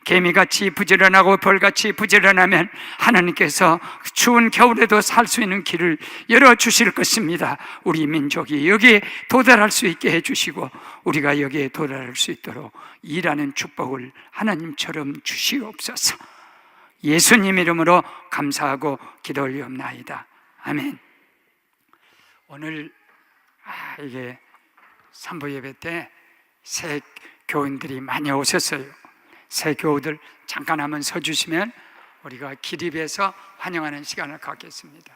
개미같이 부지런하고 벌같이 부지런하면 하나님께서 추운 겨울에도 살 수 있는 길을 열어주실 것입니다. 우리 민족이 여기에 도달할 수 있게 해주시고 우리가 여기에 도달할 수 있도록 일하는 축복을 하나님처럼 주시옵소서. 예수님 이름으로 감사하고 기도 올리옵나이다. 아멘. 오늘 이게 산부 예배 때 새 교인들이 많이 오셨어요. 새 교우들 잠깐 한번 서주시면 우리가 기립해서 환영하는 시간을 갖겠습니다.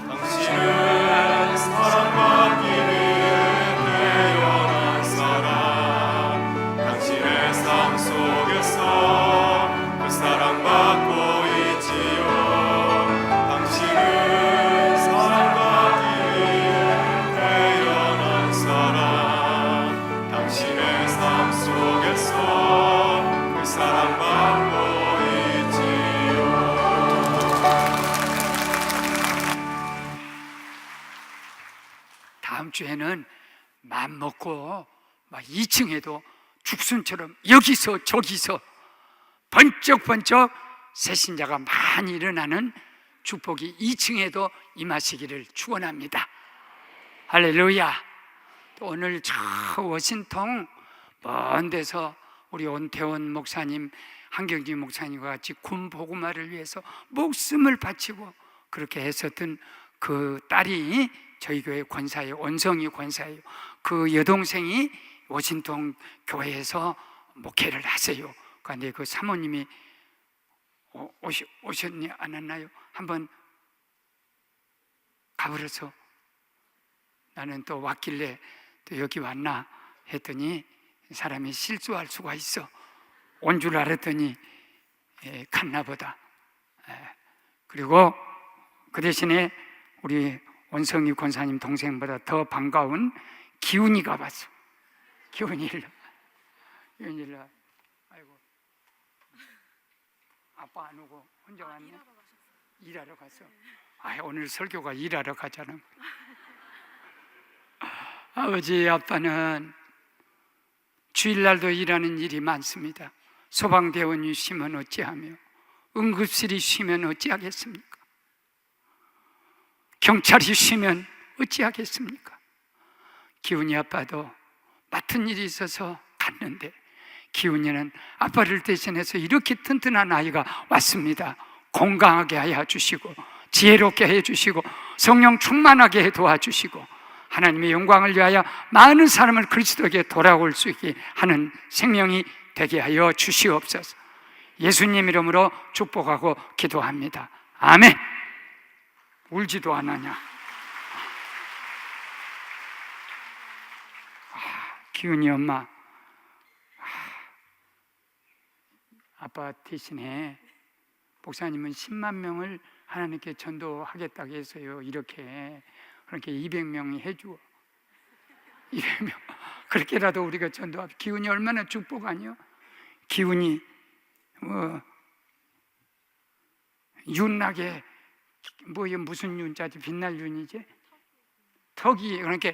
당신은 사랑받기를 태어난 사람, 당신의 삶 속에서 그 사랑받고 있지요. 당신은 사랑받기를 태어난 사람, 당신의 삶 속에서 그 사랑받고 있지요. 다음 주에는 맘 먹고 막 2층에도 죽순처럼 여기서 저기서 번쩍번쩍 새신자가 많이 일어나는 축복이 2층에도 임하시기를 축원합니다. 할렐루야. 또 오늘 저 워싱턴 먼 데서 우리 온태원 목사님, 한경진 목사님과 같이 군 복음화를 위해서 목숨을 바치고 그렇게 했었던 그 딸이 저희 교회 권사예요. 원성이 권사예요. 그 여동생이 워싱턴 교회에서 목회를 하세요. 그런데 그 사모님이 오셨니 안 왔나요? 한번 가버려서 나는 또 왔길래 또 여기 왔나 했더니 사람이 실수할 수가 있어. 온 줄 알았더니 갔나 보다. 그리고 그 대신에 우리 원성이 권사님 동생보다 더 반가운 기훈이가 왔어. 기훈이 일로. 아이고, 아빠 안 오고 혼자 왔네. 일하러 갔어. 오늘 설교가 일하러 가잖아. 아버지, 아빠는 주일날도 일하는 일이 많습니다. 소방대원이 쉬면 어찌하며 응급실이 쉬면 어찌하겠습니까? 경찰이 쉬면 어찌하겠습니까? 기훈이 아빠도 맡은 일이 있어서 갔는데 기훈이는 아빠를 대신해서 이렇게 튼튼한 아이가 왔습니다. 건강하게 하여 주시고 지혜롭게 해 주시고 성령 충만하게 도와주시고 하나님의 영광을 위하여 많은 사람을 그리스도에게 돌아올 수 있게 하는 생명이 되게 하여 주시옵소서. 예수님 이름으로 축복하고 기도합니다. 아멘. 울지도 않았냐? 기훈이 엄마, 아빠 대신에 목사님은 10만 명을 하나님께 전도하겠다고 해서요. 이렇게 그렇게 200명이 해주어 200명 그렇게라도 우리가 전도합시다. 기훈이 얼마나 축복 아니요? 기훈이 윤나게 무슨 윤자지? 빛날 윤이지? 덕이. 그러니까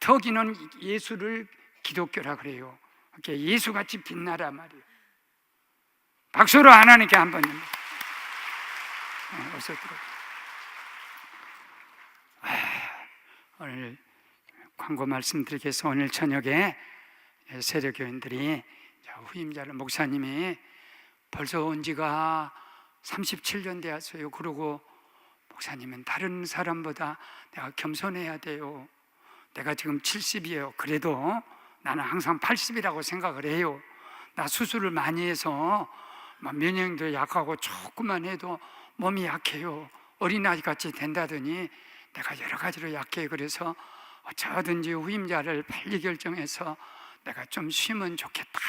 덕이는 예수를 기독교라 그래요. 그러니까 예수같이 빛나라 말이에요. 박수로 하나님께 한번 어서 들어. 오늘 광고 말씀드리겠습니다. 오늘 저녁에 세례교인들이 후임자를 목사님이 벌써 온 지가 37년 되었어요. 그러고 목사님은 다른 사람보다 내가 겸손해야 돼요. 내가 지금 70이에요. 그래도 나는 항상 80이라고 생각을 해요. 나 수술을 많이 해서 면역력도 약하고 조금만 해도 몸이 약해요. 어린아이같이 된다더니 내가 여러 가지로 약해. 그래서 어쩌든지 후임자를 빨리 결정해서 내가 좀 쉬면 좋겠다,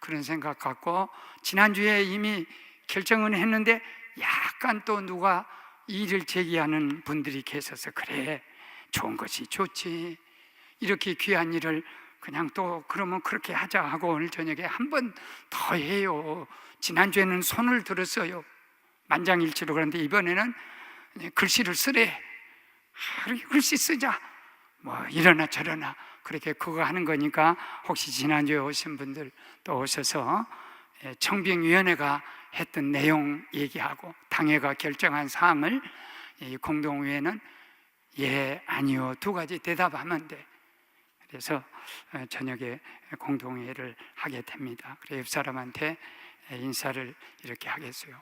그런 생각 갖고 지난주에 이미 결정은 했는데 약간 또 누가 일을 제기하는 분들이 계셔서 그래, 좋은 것이 좋지, 이렇게 귀한 일을 그냥 또 그러면 그렇게 하자 하고 오늘 저녁에 한 번 더 해요. 지난주에는 손을 들었어요, 만장일치로. 그런데 이번에는 글씨를 쓰래. 글씨 쓰자, 뭐 이러나 저러나 그렇게 그거 하는 거니까 혹시 지난주에 오신 분들 또 오셔서 청빙위원회가 했던 내용 얘기하고 당회가 결정한 사항을 이 공동회의는 예, 아니요, 두 가지 대답하면 돼. 그래서 저녁에 공동회의를 하게 됩니다. 그래서 옆 사람한테 인사를 이렇게 하겠어요.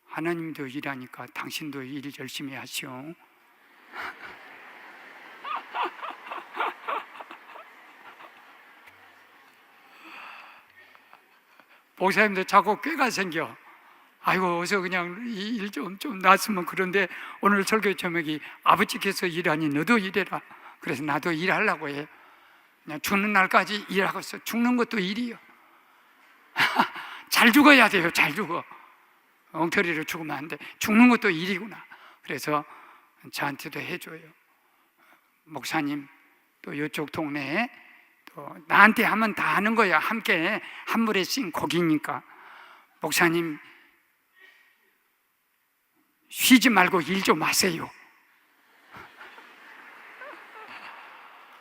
하나님도 일하니까 당신도 일 열심히 하시오. 목사님도 자꾸 꾀가 생겨. 아이고, 어서 그냥 일 좀 놨으면. 그런데 오늘 설교 제목이 아버지께서 일하니 너도 일해라. 그래서 나도 일하려고 해. 그냥 죽는 날까지 일하고 있어. 죽는 것도 일이요. 잘 죽어야 돼요. 잘 죽어. 엉터리로 죽으면 안 돼. 죽는 것도 일이구나. 그래서 저한테도 해줘요. 목사님 또 이쪽 동네에 또 나한테 하면 다 하는 거야. 함께 한 물에 씬 고기니까. 목사님 쉬지 말고 일 좀 하세요.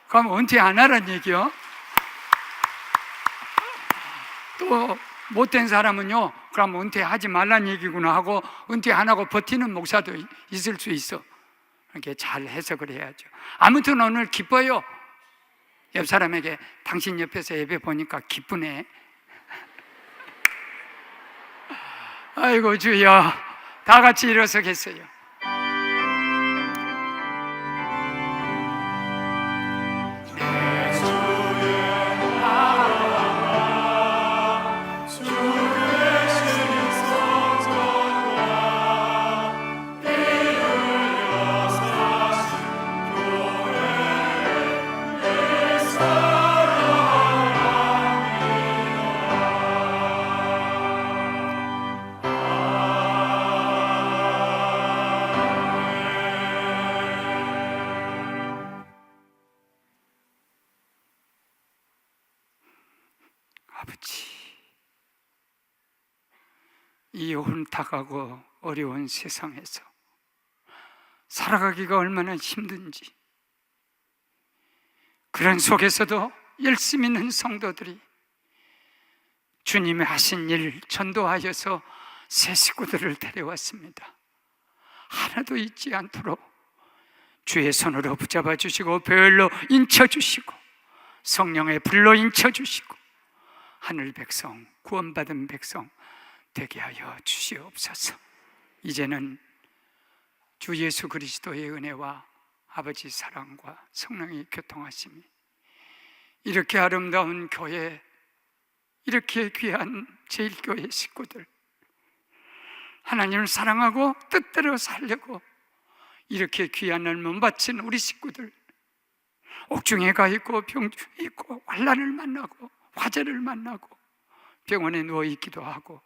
그럼 은퇴 안 하란 얘기요? 또 못된 사람은요, 그럼 은퇴하지 말란 얘기구나 하고 은퇴 안 하고 버티는 목사도 있을 수 있어. 이렇게 잘 해석을 해야죠. 아무튼 오늘 기뻐요. 옆 사람에게 당신 옆에서 예배 보니까 기쁘네. 아이고 주여, 다 같이 일어서겠어요. 아버지, 이 혼탁하고 어려운 세상에서 살아가기가 얼마나 힘든지, 그런 속에서도 열심히 있는 성도들이 주님이 하신 일 전도하여서 새 식구들을 데려왔습니다. 하나도 잊지 않도록 주의 손으로 붙잡아 주시고 별로 인쳐 주시고 성령의 불로 인쳐 주시고 하늘 백성, 구원받은 백성 되게 하여 주시옵소서. 이제는 주 예수 그리스도의 은혜와 아버지 사랑과 성령의 교통하심이 이렇게 아름다운 교회, 이렇게 귀한 제1교회 식구들, 하나님을 사랑하고 뜻대로 살려고 이렇게 귀한 삶을 바친 우리 식구들, 옥중에 가 있고 병중에 있고 환난을 만나고 화재를 만나고 병원에 누워 있기도 하고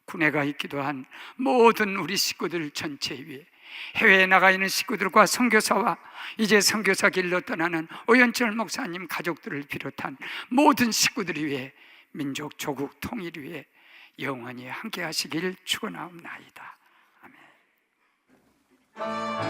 군에 가 있기도 한 모든 우리 식구들 전체 위에, 해외에 나가 있는 식구들과 선교사와 이제 선교사 길로 떠나는 오연철 목사님 가족들을 비롯한 모든 식구들을 위해, 민족 조국 통일을 위해 영원히 함께 하시길 축원하옵나이다. 아멘.